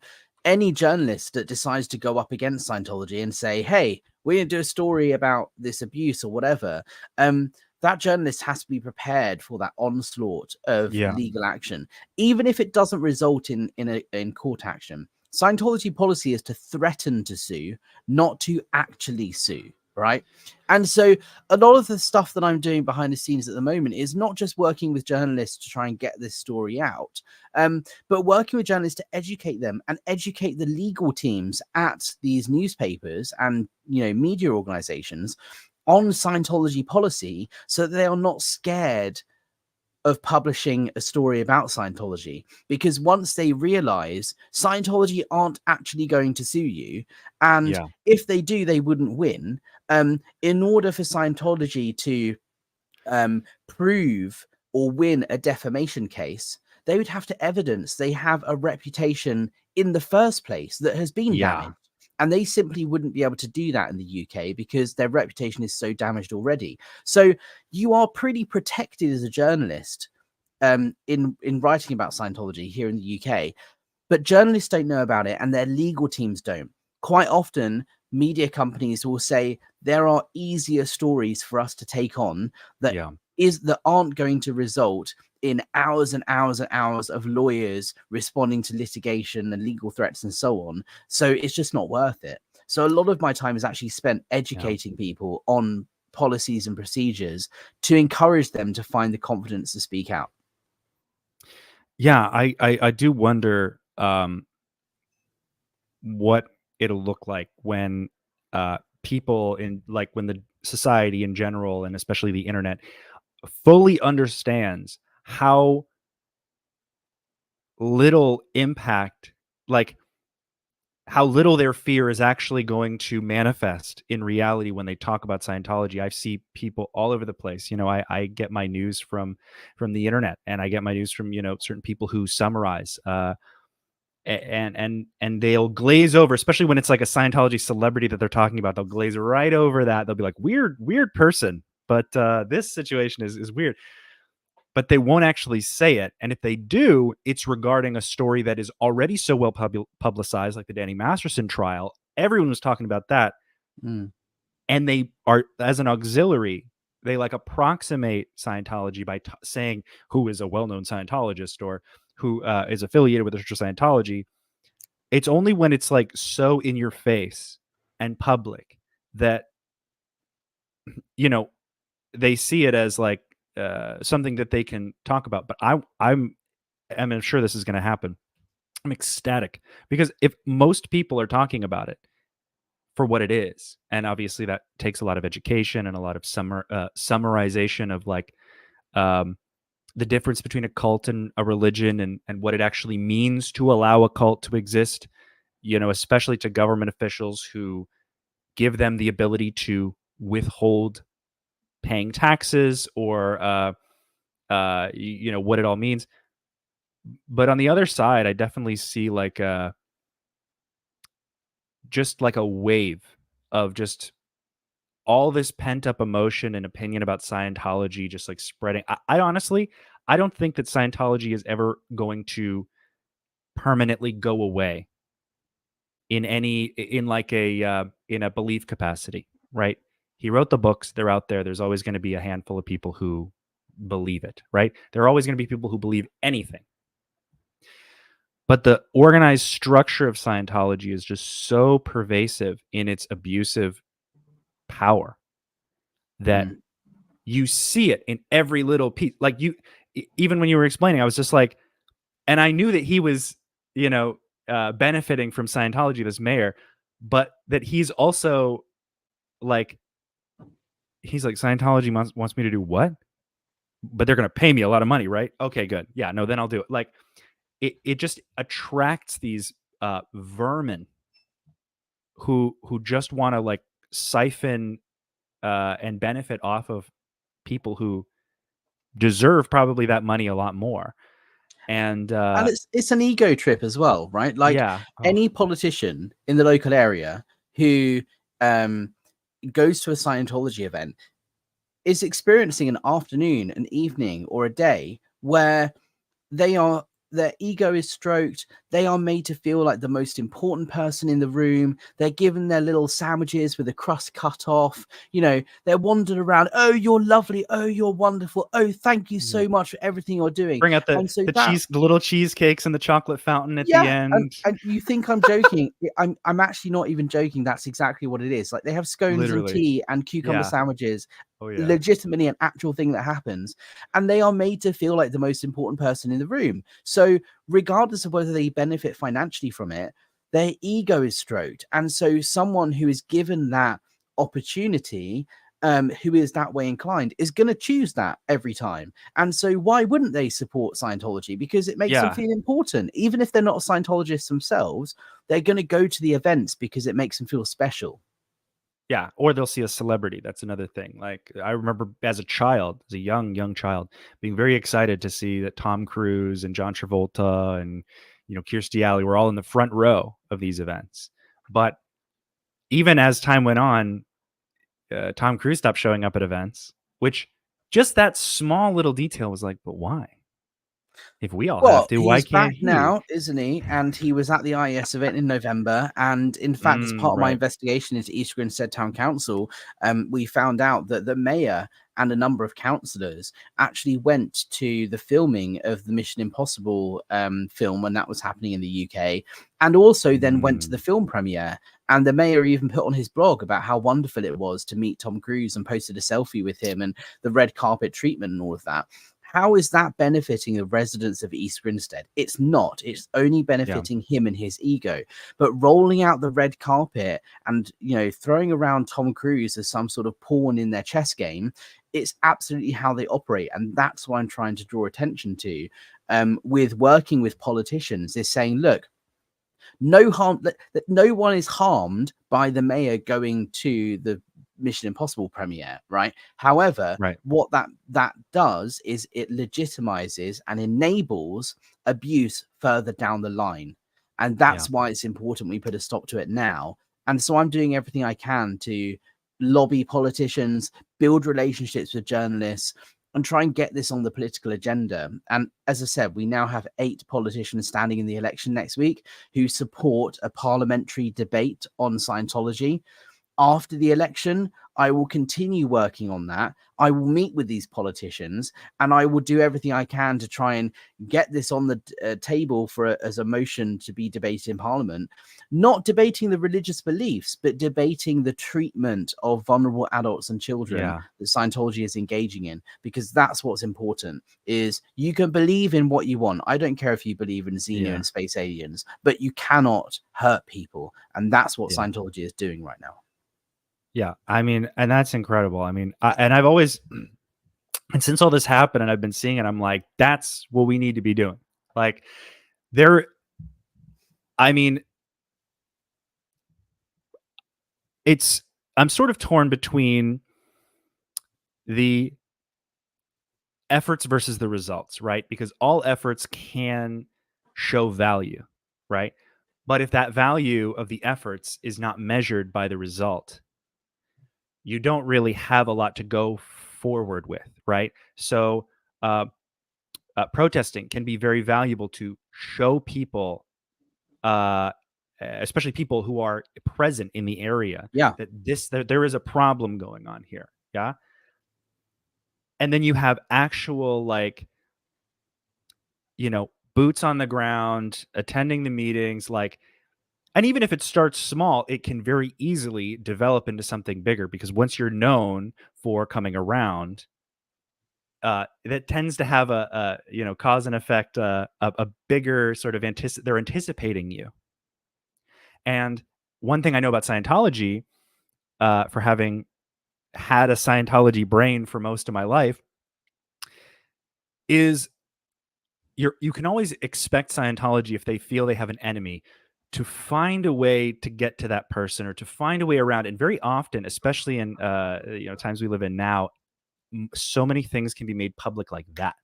any journalist that decides to go up against Scientology and say, hey, we're going to do a story about this abuse or whatever, that journalist has to be prepared for that onslaught of legal action, even if it doesn't result in court action. Scientology policy is to threaten to sue, not to actually sue. Right. And so a lot of the stuff that I'm doing behind the scenes at the moment is not just working with journalists to try and get this story out, but working with journalists to educate them and educate the legal teams at these newspapers and, you know, media organizations on Scientology policy so that they are not scared of publishing a story about Scientology, because once they realize Scientology aren't actually going to sue you, and if they do, they wouldn't win. In order for Scientology to prove or win a defamation case, they would have to evidence they have a reputation in the first place that has been damaged. And they simply wouldn't be able to do that in the UK because their reputation is so damaged already. So you are pretty protected as a journalist in writing about Scientology here in the UK. But journalists don't know about it and their legal teams don't. Quite often, media companies will say there are easier stories for us to take on that aren't going to result in hours and hours and hours of lawyers responding to litigation and legal threats and so on. So it's just not worth it. So a lot of my time is actually spent educating people on policies and procedures to encourage them to find the confidence to speak out.
Yeah, I do wonder what it'll look like when people in, like, when the society in general, and especially the internet, fully understands how little impact, like how little their fear is actually going to manifest in reality when they talk about Scientology. I see people all over the place. You know, I get my news from the internet, and I get my news from, you know, certain people who summarize, and they'll glaze over, especially when it's like a Scientology celebrity that they're talking about. They'll glaze right over that. They'll be like, weird person, but this situation is weird. But they won't actually say it. And if they do, it's regarding a story that is already so well publicized, like the Danny Masterson trial. Everyone was talking about that. And they are, as an auxiliary, they like approximate Scientology by saying who is a well-known Scientologist or who is affiliated with the Church of Scientology. It's only when it's like so in your face and public that, you know, they see it as like something that they can talk about. But I'm sure this is going to happen. I'm ecstatic because if most people are talking about it, for what it is. And obviously that takes a lot of education and a lot of summarization of like the difference between a cult and a religion, and what it actually means to allow a cult to exist, especially to government officials who give them the ability to withhold paying taxes, or what it all means. But on the other side, I definitely see like just like a wave of just all this pent up emotion and opinion about Scientology just like spreading. I honestly, I don't think that Scientology is ever going to permanently go away in a belief capacity, right? He wrote the books, they're out there. There's always going to be a handful of people who believe it, right? There are always going to be people who believe anything. But the organized structure of Scientology is just so pervasive in its abusive power that you see it in every little piece. Like even when you were explaining, I was just like, and I knew that he was, benefiting from Scientology, this mayor, but that he's also like, Scientology wants me to do what? But they're going to pay me a lot of money, right? Okay, good. Yeah, no, then I'll do it. Like, it just attracts these vermin who just want to like siphon and benefit off of people who deserve probably that money a lot more. And
it's an ego trip as well, right? Like any politician in the local area who goes to a Scientology event is experiencing an afternoon, an evening, or a day where their ego is stroked. They are made to feel like the most important person in the room. They're given their little sandwiches with the crust cut off. They're wandered around. Oh, you're lovely. Oh, you're wonderful. Oh, thank you so much for everything you're doing.
Bring out the little cheesecakes and the chocolate fountain at the end.
And you think I'm joking? I'm actually not even joking. That's exactly what it is. Like, they have scones and tea and cucumber sandwiches. Legitimately an actual thing that happens, and they are made to feel like the most important person in the room. So regardless of whether they benefit financially from it, their ego is stroked. And so someone who is given that opportunity, who is that way inclined, is going to choose that every time. And so why wouldn't they support Scientology? Because it makes them feel important. Even if they're not Scientologists themselves, they're going to go to the events because it makes them feel special.
Yeah, or they'll see a celebrity. That's another thing. Like, I remember as a child, as a young child, being very excited to see that Tom Cruise and John Travolta and Kirstie Alley were all in the front row of these events. But even as time went on, Tom Cruise stopped showing up at events, which just that small little detail was like, but why? If we all have to, why can't he?
He's back now, isn't he? And he was at the IES event in November. And in fact, as part of my investigation into East Grinstead Town Council, we found out that the mayor and a number of councillors actually went to the filming of the Mission Impossible film when that was happening in the UK, and also then went to the film premiere. And the mayor even put on his blog about how wonderful it was to meet Tom Cruise and posted a selfie with him and the red carpet treatment and all of that. How is that benefiting the residents of East Grinstead? It's not. It's only benefiting him and his ego. But rolling out the red carpet and, throwing around Tom Cruise as some sort of pawn in their chess game, it's absolutely how they operate. And that's what I'm trying to draw attention to with working with politicians, is saying, look, no harm, that no one is harmed by the mayor going to the Mission Impossible premiere, right? However, what that does is it legitimizes and enables abuse further down the line, and that's why it's important we put a stop to it now. And so I'm doing everything I can to lobby politicians, build relationships with journalists, and try and get this on the political agenda. And as I said, we now have 8 politicians standing in the election next week who support a parliamentary debate on Scientology. After the election, I will continue working on that. I will meet with these politicians, and I will do everything I can to try and get this on the table for as a motion to be debated in Parliament. Not debating the religious beliefs, but debating the treatment of vulnerable adults and children that Scientology is engaging in, because that's what's important. Is you can believe in what you want. I don't care if you believe in Xenia and space aliens, but you cannot hurt people, and that's what Scientology is doing right now.
Yeah, I mean, and that's incredible. I mean, I've always, and since all this happened and I've been seeing it, I'm like, that's what we need to be doing. Like, I mean, I'm sort of torn between the efforts versus the results, right? Because all efforts can show value, right? But if that value of the efforts is not measured by the result, you don't really have a lot to go forward with, right? So protesting can be very valuable to show people, especially people who are present in the area, that there is a problem going on here. Yeah. And then you have actual, like, boots on the ground, attending the meetings, like, and even if it starts small, it can very easily develop into something bigger, because once you're known for coming around, that tends to have a cause and effect, a bigger sort of they're anticipating you. And one thing I know about Scientology, for having had a Scientology brain for most of my life, is you can always expect Scientology, if they feel they have an enemy, to find a way to get to that person, or to find a way around. And very often, especially in times we live in now, so many things can be made public like that.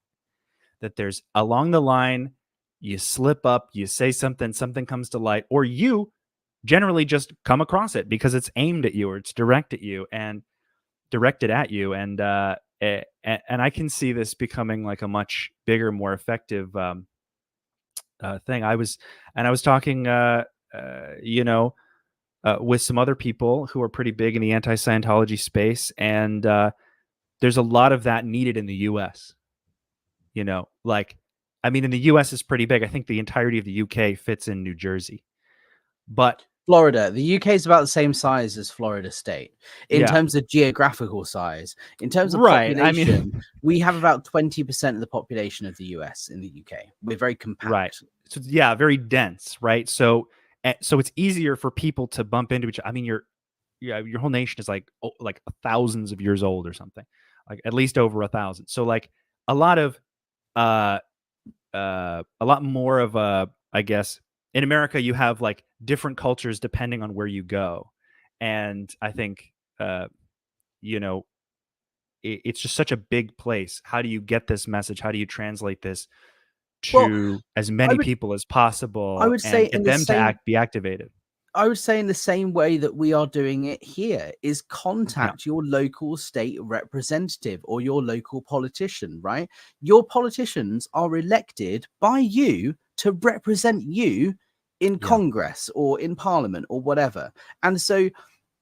That there's along the line, you slip up, you say something comes to light, or you generally just come across it because it's aimed at you, or it's directed at you. And I can see this becoming like a much bigger, more effective thing. I was talking, with some other people who are pretty big in the anti-Scientology space, and there's a lot of that needed in the U.S. Like, I mean, in the U.S. is pretty big. I think the entirety of the U.K. fits in New Jersey, but
Florida, the UK is about the same size as Florida State in terms of geographical size. In terms of population, we have about 20% of the population of the US in the UK. We're very compact.
Right. So very dense, right? So it's easier for people to bump into each other. I mean, your whole nation is like thousands of years old or something, like at least over 1,000. So like a lot more of I guess in America, you have like different cultures depending on where you go. And I think, it's just such a big place. How do you get this message? How do you translate this to as many people as possible?
I would say,
and get them to be activated.
I would say in the same way that we are doing it here, is contact your local state representative or your local politician, right? Your politicians are elected by you to represent you in Congress or in Parliament or whatever. And so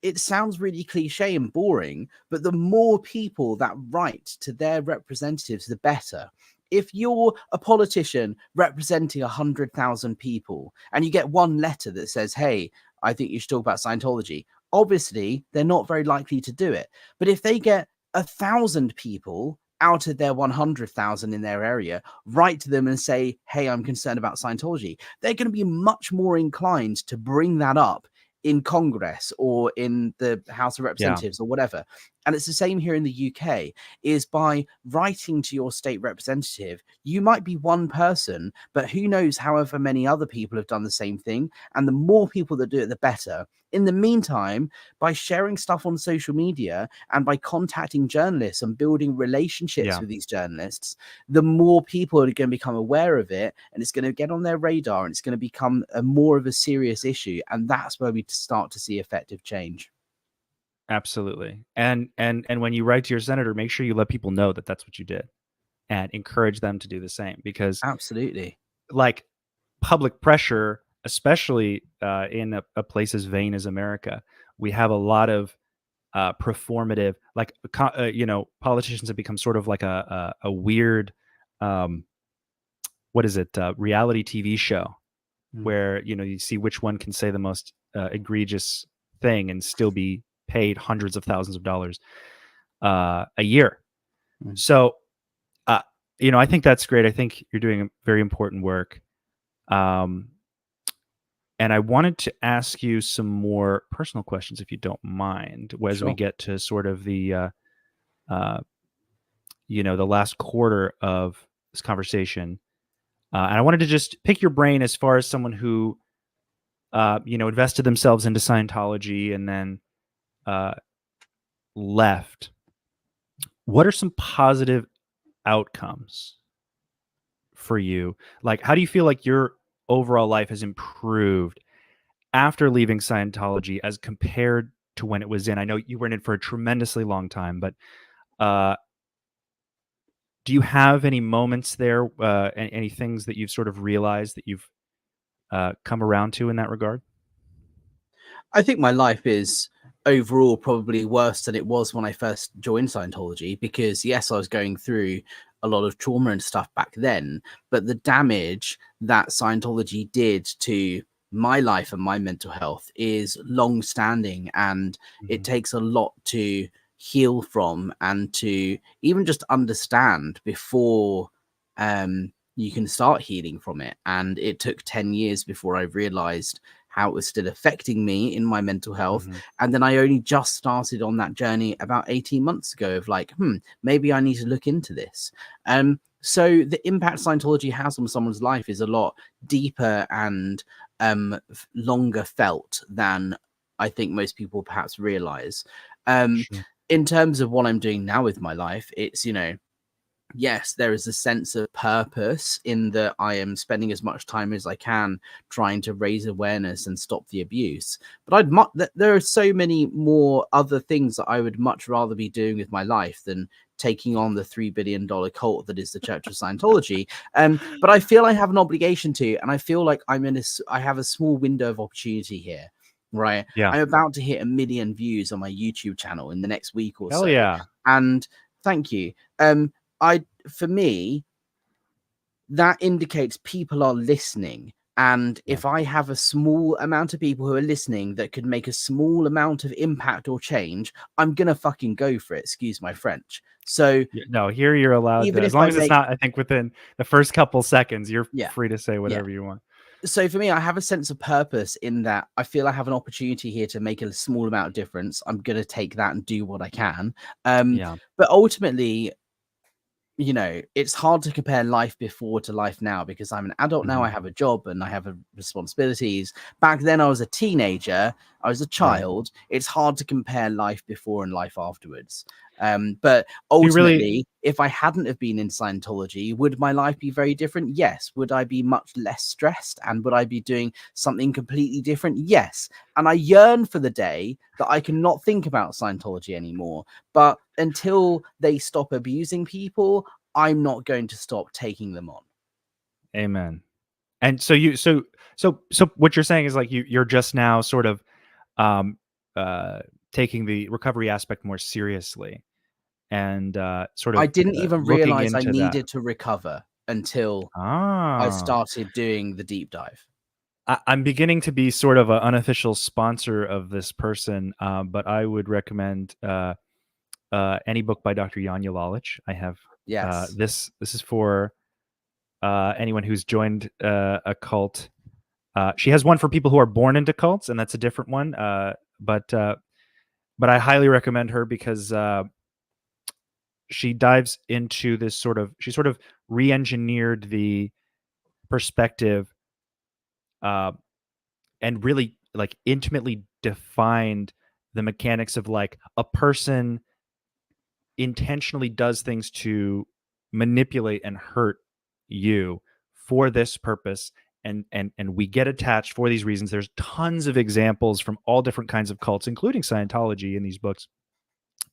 it sounds really cliche and boring, but the more people that write to their representatives, the better. If you're a politician representing 100,000 people and you get one letter that says, hey, I think you should talk about Scientology, obviously they're not very likely to do it. But if they get 1,000 people out of their 100,000 in their area write to them and say, hey, I'm concerned about Scientology, they're going to be much more inclined to bring that up in Congress or in the House of Representatives or whatever. And it's the same here in the UK, is by writing to your state representative, you might be one person, but who knows however many other people have done the same thing. And the more people that do it, the better. In the meantime, by sharing stuff on social media and by contacting journalists and building relationships with these journalists, the more people are going to become aware of it, and it's going to get on their radar, and it's going to become more of a serious issue. And that's where we start to see effective change.
Absolutely. And when you write to your senator, make sure you let people know that that's what you did, and encourage them to do the same, because
absolutely,
like, public pressure, especially in a place as vain as America, we have a lot of performative, like politicians have become sort of like a weird, what is it, reality TV show where you see which one can say the most egregious thing and still be paid hundreds of thousands of dollars a year. So I think that's great. I think you're doing very important work. And I wanted to ask you some more personal questions, if you don't mind, as we get to sort of the the last quarter of this conversation. And I wanted to just pick your brain as far as someone who invested themselves into Scientology and then left. What are some positive outcomes for you? Like, how do you feel like your overall life has improved after leaving Scientology as compared to when it was in? I know you were in it for a tremendously long time, but do you have any moments there, any things that you've sort of realized that you've come around to in that regard?
I think my life is overall probably worse than it was when I first joined Scientology, because yes, I was going through a lot of trauma and stuff back then, but the damage that Scientology did to my life and my mental health is long standing, and it takes a lot to heal from and to even just understand before you can start healing from it. And it took 10 years before I realized how it was still affecting me in my mental health. And then I only just started on that journey about 18 months ago of like, maybe I need to look into this. So the impact Scientology has on someone's life is a lot deeper and longer felt than I think most people perhaps realize. In terms of what I'm doing now with my life, it's, yes, there is a sense of purpose in that I am spending as much time as I can trying to raise awareness and stop the abuse. But there are so many more other things that I would much rather be doing with my life than taking on the $3 billion cult that is the Church of Scientology. But I feel I have an obligation to, and I feel like I have a small window of opportunity here. Right.
Yeah.
I'm about to hit 1 million views on my YouTube channel in the next week or so.
Hell yeah.
And thank you. For me, that indicates people are listening. And if I have a small amount of people who are listening that could make a small amount of impact or change, I'm going to fucking go for it. Excuse my French. So
no, here you're allowed
even
to, as long as it's not, I think within the first couple seconds, you're free to say whatever you want.
So for me, I have a sense of purpose in that I feel I have an opportunity here to make a small amount of difference. I'm going to take that and do what I can. But ultimately, it's hard to compare life before to life now, because I'm an adult now. I have a job and I have responsibilities. Back then I was a teenager, I was a child. It's hard to compare life before and life afterwards. But ultimately, if I hadn't have been in Scientology, would my life be very different? Yes. Would I be much less stressed, and would I be doing something completely different? Yes. And I yearn for the day that I can not think about Scientology anymore. But until they stop abusing people, I'm not going to stop taking them on.
Amen. And so what you're saying is like you're just now sort of taking the recovery aspect more seriously, and sort of
I didn't even realize I needed
that.
to recover until I started doing the deep dive.
I'm beginning to be sort of an unofficial sponsor of this person, but I would recommend any book by Dr. Janja Lalich. I have this is for anyone who's joined a cult. She has one for people who are born into cults, and that's a different one. But I highly recommend her because she dives into this she sort of re-engineered the perspective and really like intimately defined the mechanics of like a person intentionally does things to manipulate and hurt you for this purpose, and we get attached for these reasons. There's tons of examples from all different kinds of cults, including Scientology, in these books.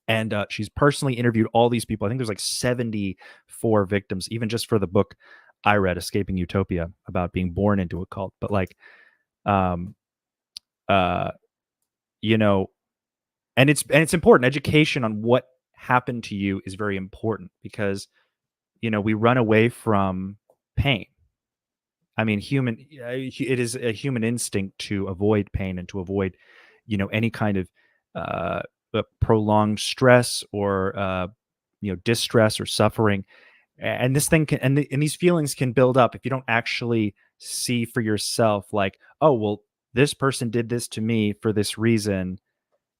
And she's personally interviewed all these people. I think there's like 74 victims, even just for the book I read, Escaping Utopia, about being born into a cult. But like, and it's important. Education on what happened to you is very important, because we run away from pain. I mean, it is a human instinct to avoid pain and to avoid any kind of prolonged stress or distress or suffering. And this thing can, and these feelings can build up if you don't actually see for yourself, like, oh, well, this person did this to me for this reason.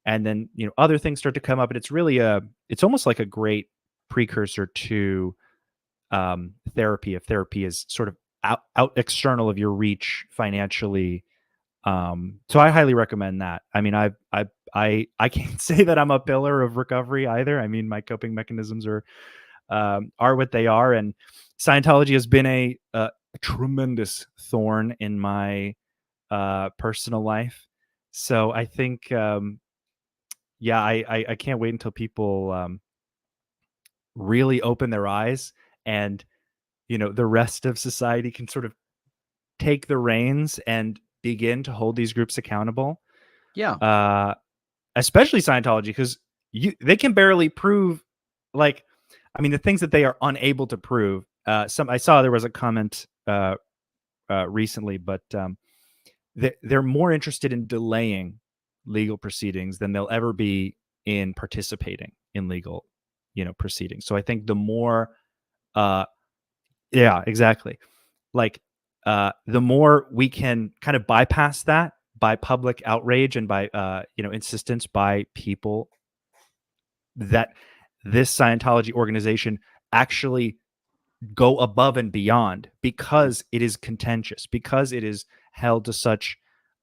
And then, other things start to come up, and it's almost like a great precursor to therapy, if therapy is sort of out external of your reach financially. So I highly recommend that. I mean, I can't say that I'm a pillar of recovery either. I mean, my coping mechanisms are what they are, and Scientology has been a tremendous thorn in my personal life. So I think, yeah, I can't wait until people really open their eyes, and the rest of society can sort of take the reins and begin to hold these groups accountable.
Yeah.
Especially Scientology, because they can barely prove, like, I mean, the things that they are unable to prove. I saw there was a comment recently, but they're more interested in delaying legal proceedings than they'll ever be in participating in legal, proceedings. So I think the more, yeah, exactly. Like, the more we can kind of bypass that by public outrage and by, insistence by people that this Scientology organization actually go above and beyond, because it is contentious, because it is held to such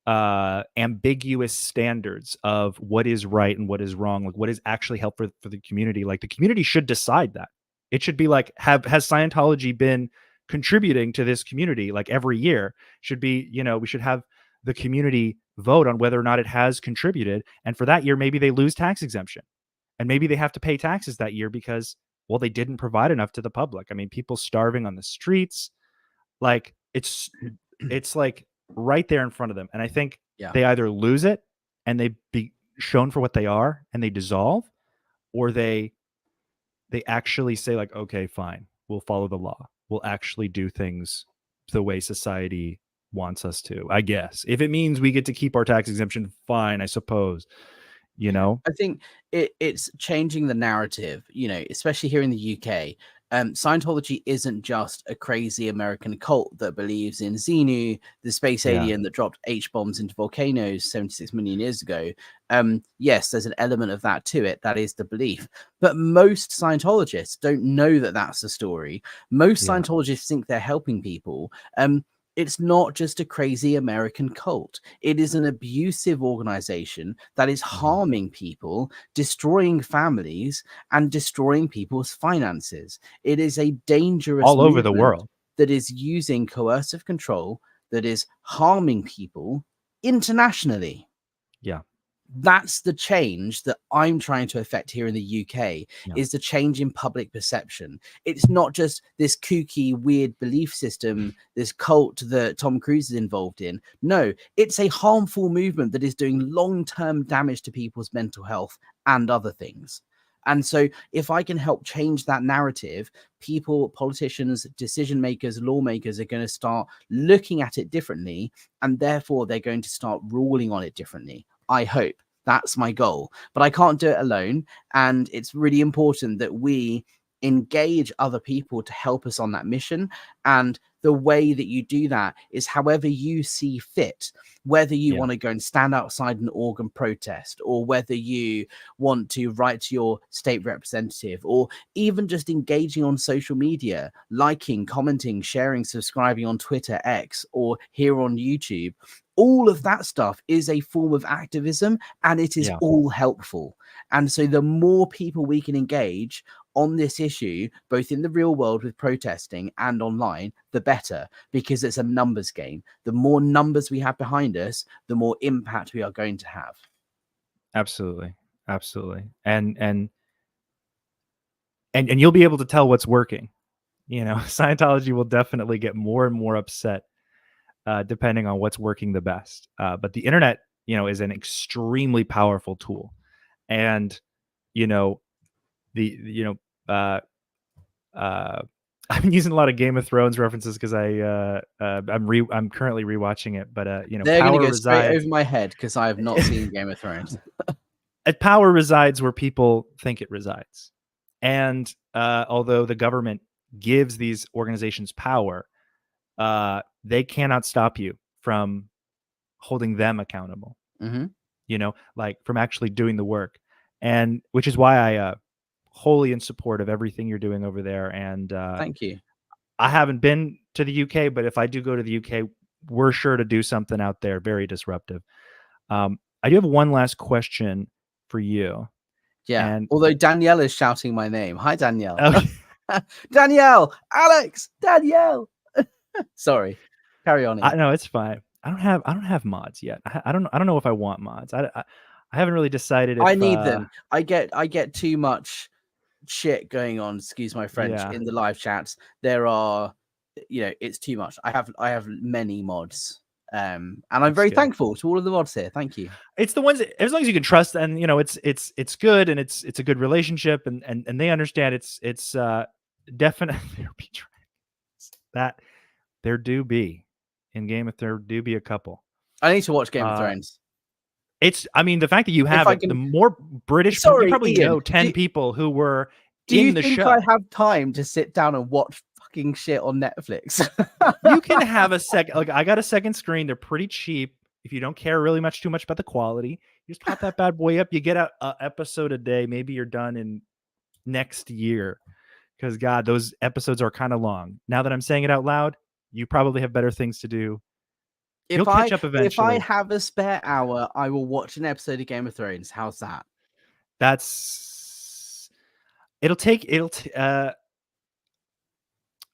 ambiguous standards of what is right and what is wrong, like what is actually helpful for the community. Like, the community should decide that. It should be like, has Scientology been contributing to this community? Like, every year should be, we should have the community vote on whether or not it has contributed. And for that year, maybe they lose tax exemption, and maybe they have to pay taxes that year because, well, they didn't provide enough to the public. I mean, people starving on the streets, like, it's like right there in front of them. And I think they either lose it and they be shown for what they are and they dissolve, or they actually say, like, okay, fine, we'll follow the law. We'll actually do things the way society wants us to, I guess. If it means we get to keep our tax exemption, fine, I suppose.
I think it's changing the narrative, especially here in the UK. Scientology isn't just a crazy American cult that believes in Xenu, the space alien that dropped H-bombs into volcanoes 76 million years ago. Yes, there's an element of that to it. That is the belief. But most Scientologists don't know that that's the story. Most Scientologists think they're helping people. It's not just a crazy American cult. It is an abusive organization that is harming people, destroying families, and destroying people's finances. It is a dangerous
all over the world
that is using coercive control, that is harming people internationally.
Yeah.
That's the change that I'm trying to effect here in the UK, is the change in public perception. It's not just this kooky, weird belief system, this cult that Tom Cruise is involved in. No, it's a harmful movement that is doing long-term damage to people's mental health and other things. And so if I can help change that narrative, people, politicians, decision makers, lawmakers are going to start looking at it differently, and therefore they're going to start ruling on it differently. I hope. That's my goal, but I can't do it alone. And it's really important that we engage other people to help us on that mission. And the way that you do that is however you see fit, whether you want to go and stand outside an organ protest, or whether you want to write to your state representative, or even just engaging on social media, liking, commenting, sharing, subscribing on Twitter, X, or here on YouTube. All of that stuff is a form of activism, and it is all helpful. And so the more people we can engage on this issue, both in the real world with protesting and online, the better, because it's a numbers game. The more numbers we have behind us, the more impact we are going to have.
Absolutely. And you'll be able to tell what's working. Scientology will definitely get more and more upset depending on what's working the best. But the internet, is an extremely powerful tool. and you know I'm using a lot of Game of Thrones references because I'm currently rewatching it, but
They're going to
power
go straight
resides.
over my head because I have not seen Game of Thrones.
Power resides where people think it resides, and although the government gives these organizations power, they cannot stop you from holding them accountable. Like from actually doing the work, and which is why I wholly in support of everything you're doing over there. And
Thank you.
I haven't been to the UK, but if I do go to the UK, we're sure to do something out there very disruptive. I do have one last question for you.
Yeah.
And
although Danielle is shouting my name. Hi, Danielle.
oh,
Danielle, Alex, Danielle. Sorry. Carry on.
No, it's fine. I don't have mods yet. I don't know if I want mods. I haven't really decided if
I need them. I get too much shit going on, excuse my French, in the live chats. There are, it's too much. I have many mods. And I'm very thankful to all of the mods here. Thank you. It's
the ones as long as you can trust, and it's good, and it's a good relationship, and they understand it's definitely that there do be in Game of Thrones, there do be a couple.
I need to watch Game of Thrones.
I mean, the fact that you have it, the more British people, you probably
Ian,
know 10 people who were
in the show. Do you think I have time to sit down and watch fucking shit on Netflix?
You can have a second. Like, I got a second screen. They're pretty cheap. If you don't care really too much about the quality, you just pop that bad boy up. You get an episode a day. Maybe you're done in next year. Because God, those episodes are kind of long. Now that I'm saying it out loud, you probably have better things to do. You'll catch up eventually.
If I have a spare hour, I will watch an episode of Game of Thrones. How's that?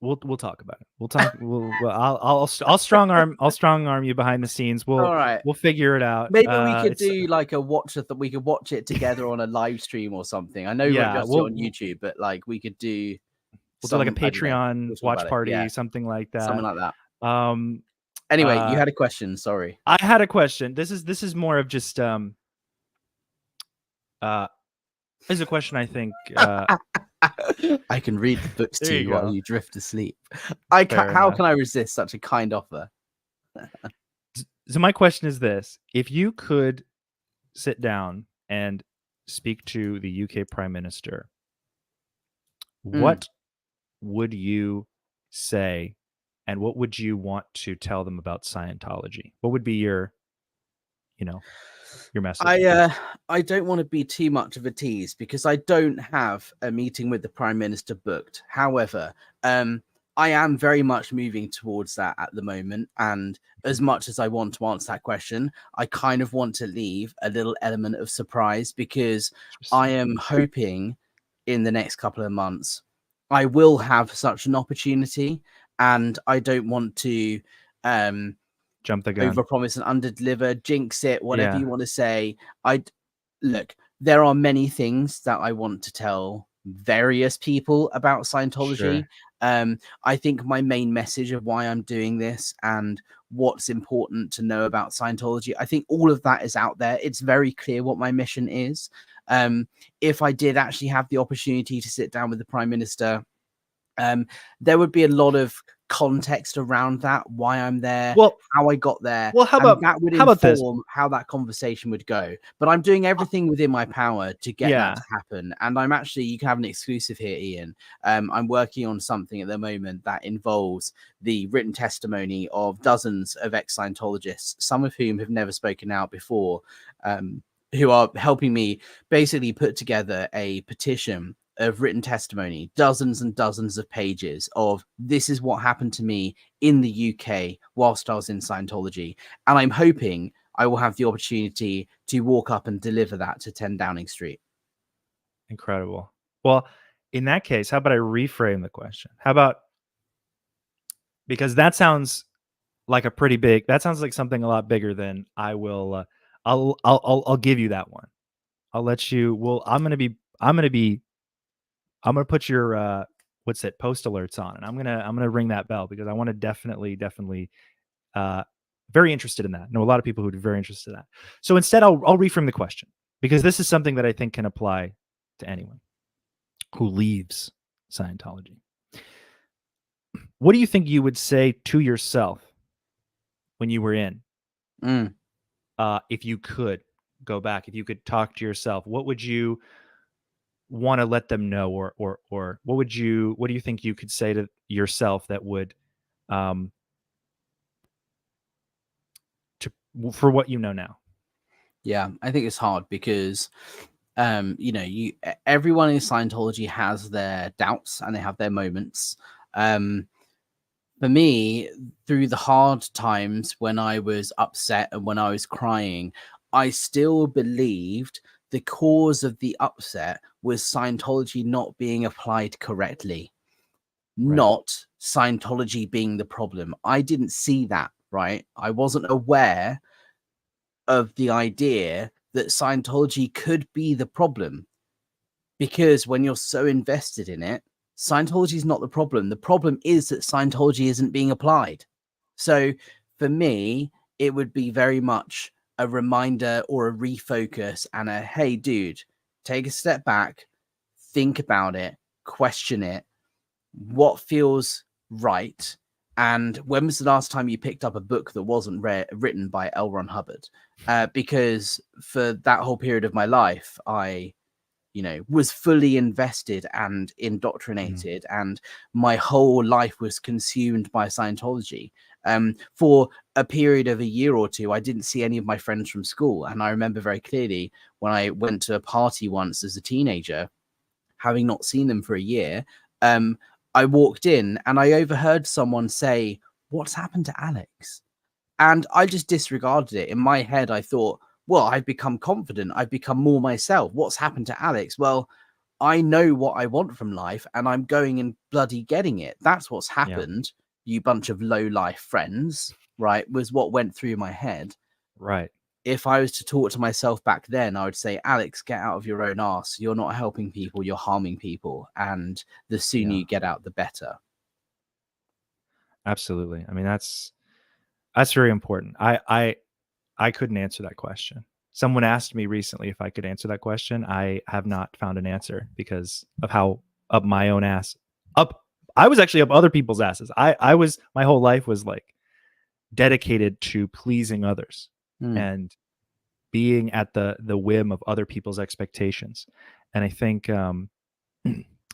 We'll talk about it. We'll talk. I'll strong arm you behind the scenes.
All right.
We'll figure it out.
Maybe we could do like we could watch it together on a live stream or something. I know we're just on YouTube, but like we could do.
We'll do like a Patreon watch party, something like that.
Something like that. Anyway, you had a question. Sorry,
I had a question. This is more of just this is a question I think.
I can read the books to you while you drift asleep. How can I resist such a kind offer?
So my question is this: if you could sit down and speak to the UK Prime Minister, what would you say, and what would you want to tell them about Scientology? What would be your message?
I don't want to be too much of a tease because I don't have a meeting with the Prime Minister booked. However, I am very much moving towards that at the moment. And as much as I want to answer that question, I kind of want to leave a little element of surprise because I am hoping in the next couple of months, I will have such an opportunity. And I don't want to
jump the gun,
overpromise and underdeliver, jinx it, whatever you want to say. Look, there are many things that I want to tell various people about Scientology. Sure. I think my main message of why I'm doing this and what's important to know about Scientology, I think all of that is out there. It's very clear what my mission is. If I did actually have the opportunity to sit down with the Prime Minister, there would be a lot of context around that, why I'm there, how I got there.
Well,
that would inform how that conversation would go. But I'm doing everything within my power to get that to happen. And I'm actually, you can have an exclusive here, Ian. I'm working on something at the moment that involves the written testimony of dozens of ex-Scientologists, some of whom have never spoken out before, who are helping me basically put together a petition of written testimony, dozens and dozens of pages of this is what happened to me in the UK whilst I was in Scientology. And I'm hoping I will have the opportunity to walk up and deliver that to 10 Downing Street.
Incredible. Well, in that case, how about I reframe the question? How about, because that sounds like that sounds like something a lot bigger than I will, I'll give you that one. I'll let you, I'm going to put your post alerts on, and I'm gonna ring that bell because I want to definitely very interested in that. I know a lot of people who are very interested in that. So instead, I'll reframe the question. because this is something that I think can apply to anyone who leaves Scientology. What do you think you would say to yourself when you were in? If you could go back, if you could talk to yourself, what would you want to let them know, or what do you think you could say to yourself that would for what you know now?
Yeah, I think it's hard because everyone in Scientology has their doubts and they have their moments. For me, through the hard times when I was upset and when I was crying, I still believed the cause of the upset was Scientology not being applied correctly, not Scientology being the problem. I didn't see that, right? I wasn't aware of the idea that Scientology could be the problem, because when you're so invested in it, Scientology is not the problem. The problem is that Scientology isn't being applied. So for me, it would be very much a reminder or a refocus and a, hey, dude, take a step back, think about it, question it. What feels right? And when was the last time you picked up a book that wasn't written by L. Ron Hubbard? Because for that whole period of my life, I was fully invested and indoctrinated, and my whole life was consumed by Scientology. For a period of a year or two, I didn't see any of my friends from school. And I remember very clearly when I went to a party once as a teenager, having not seen them for a year, I walked in and I overheard someone say, "What's happened to Alex?" And I just disregarded it. In my head, I thought, well, I've become confident. I've become more myself. What's happened to Alex? Well, I know what I want from life and I'm going and bloody getting it. That's what's happened. Yeah. You bunch of low life friends, right? Was what went through my head.
Right.
If I was to talk to myself back then, I would say, Alex, get out of your own arse. You're not helping people. You're harming people. And the sooner you get out, the better.
Absolutely. I mean, that's very important. I couldn't answer that question. Someone asked me recently if I could answer that question. I have not found an answer because of how up my own ass. I was actually up other people's asses. I was, my whole life was like dedicated to pleasing others and being at the whim of other people's expectations. And I think, and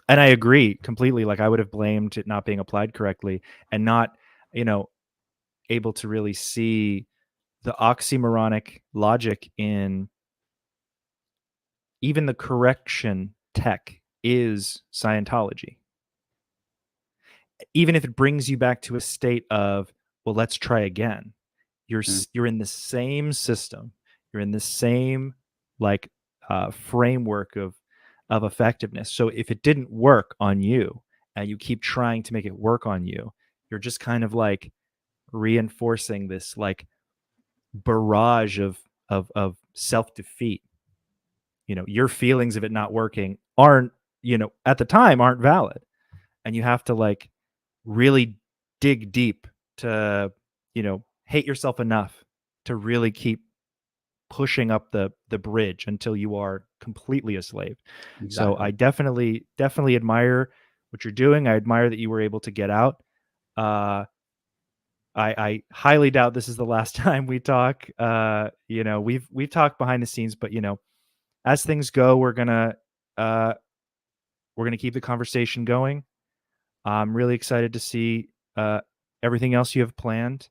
I agree completely. Like I would have blamed it not being applied correctly and not, able to really see the oxymoronic logic in even the correction tech is Scientology. Even if it brings you back to a state of, well, let's try again. You're in the same system. You're in the same framework of effectiveness. So if it didn't work on you and you keep trying to make it work on you, you're just kind of like reinforcing this like barrage of self-defeat. Your feelings of it not working aren't, at the time aren't valid. And you have to like really dig deep to, hate yourself enough to really keep pushing up the bridge until you are completely a slave. Exactly. So I definitely admire what you're doing. I admire that you were able to get out. I highly doubt this is the last time we talk. We've talked behind the scenes, but as things go, we're gonna keep the conversation going. I'm really excited to see everything else you have planned.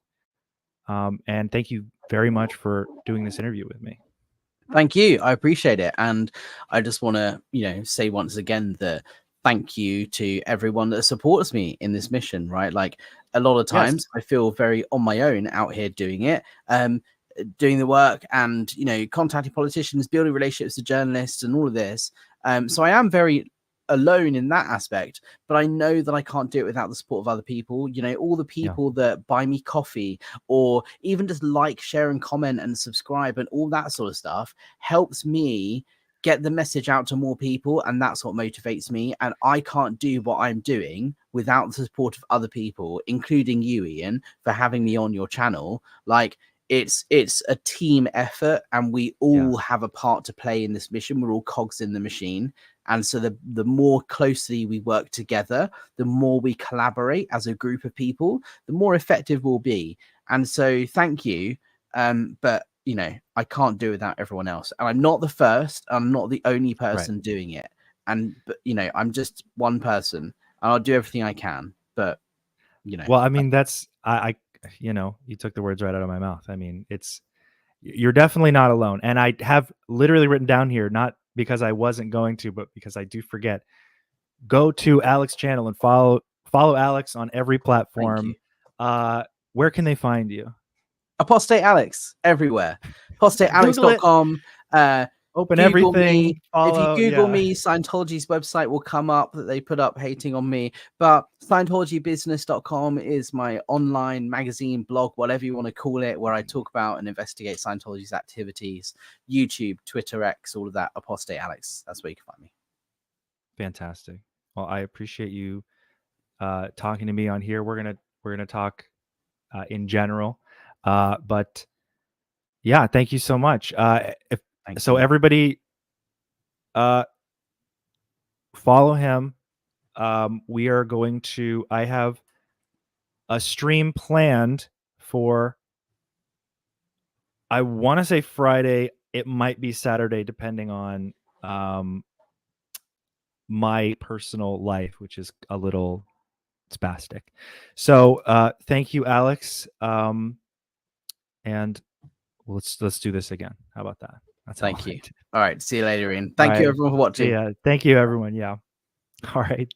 And thank you very much for doing this interview with me.
Thank you. I appreciate it. And I just want to, say once again that thank you to everyone that supports me in this mission, right? Like a lot of times I feel very on my own out here doing it, doing the work and, contacting politicians, building relationships with journalists and all of this. So I am very alone in that aspect, but I know that I can't do it without the support of other people. All the people that buy me coffee or even just like, share and comment and subscribe and all that sort of stuff helps me get the message out to more people, and that's what motivates me. And I can't do what I'm doing without the support of other people, including you, Ian, for having me on your channel. Like, it's a team effort, and we all have a part to play in this mission. We're all cogs in the machine. And so the more closely we work together, the more we collaborate as a group of people, the more effective we'll be. And so thank you. But you know, I can't do it without everyone else. And I'm not the first, I'm not the only person doing it. But you know, I'm just one person, and I'll do everything I can. But you know,
well, I mean, that's I you know, you took the words right out of my mouth. I mean, you're definitely not alone. And I have literally written down here, not because I wasn't going to, but because I do forget. Go to Alex's channel and follow Alex on every platform. Where can they find you?
Apostate Alex everywhere. ApostateAlex.com.
Open
Google
everything.
Me.
Follow,
if you Google me, Scientology's website will come up that they put up hating on me. But ScientologyBusiness.com is my online magazine, blog, whatever you want to call it, where I talk about and investigate Scientology's activities. YouTube, Twitter, X, all of that. Apostate Alex. That's where you can find me.
Fantastic. Well, I appreciate you talking to me on here. We're gonna talk in general, but yeah, thank you so much. Everybody, follow him. We are going to. I have a stream planned for. I want to say Friday. It might be Saturday, depending on my personal life, which is a little spastic. So thank you, Alex. And let's do this again. How about that?
Thank you. All right. See you later, Ian. Thank you everyone for watching.
Yeah. Thank you everyone. Yeah. All right.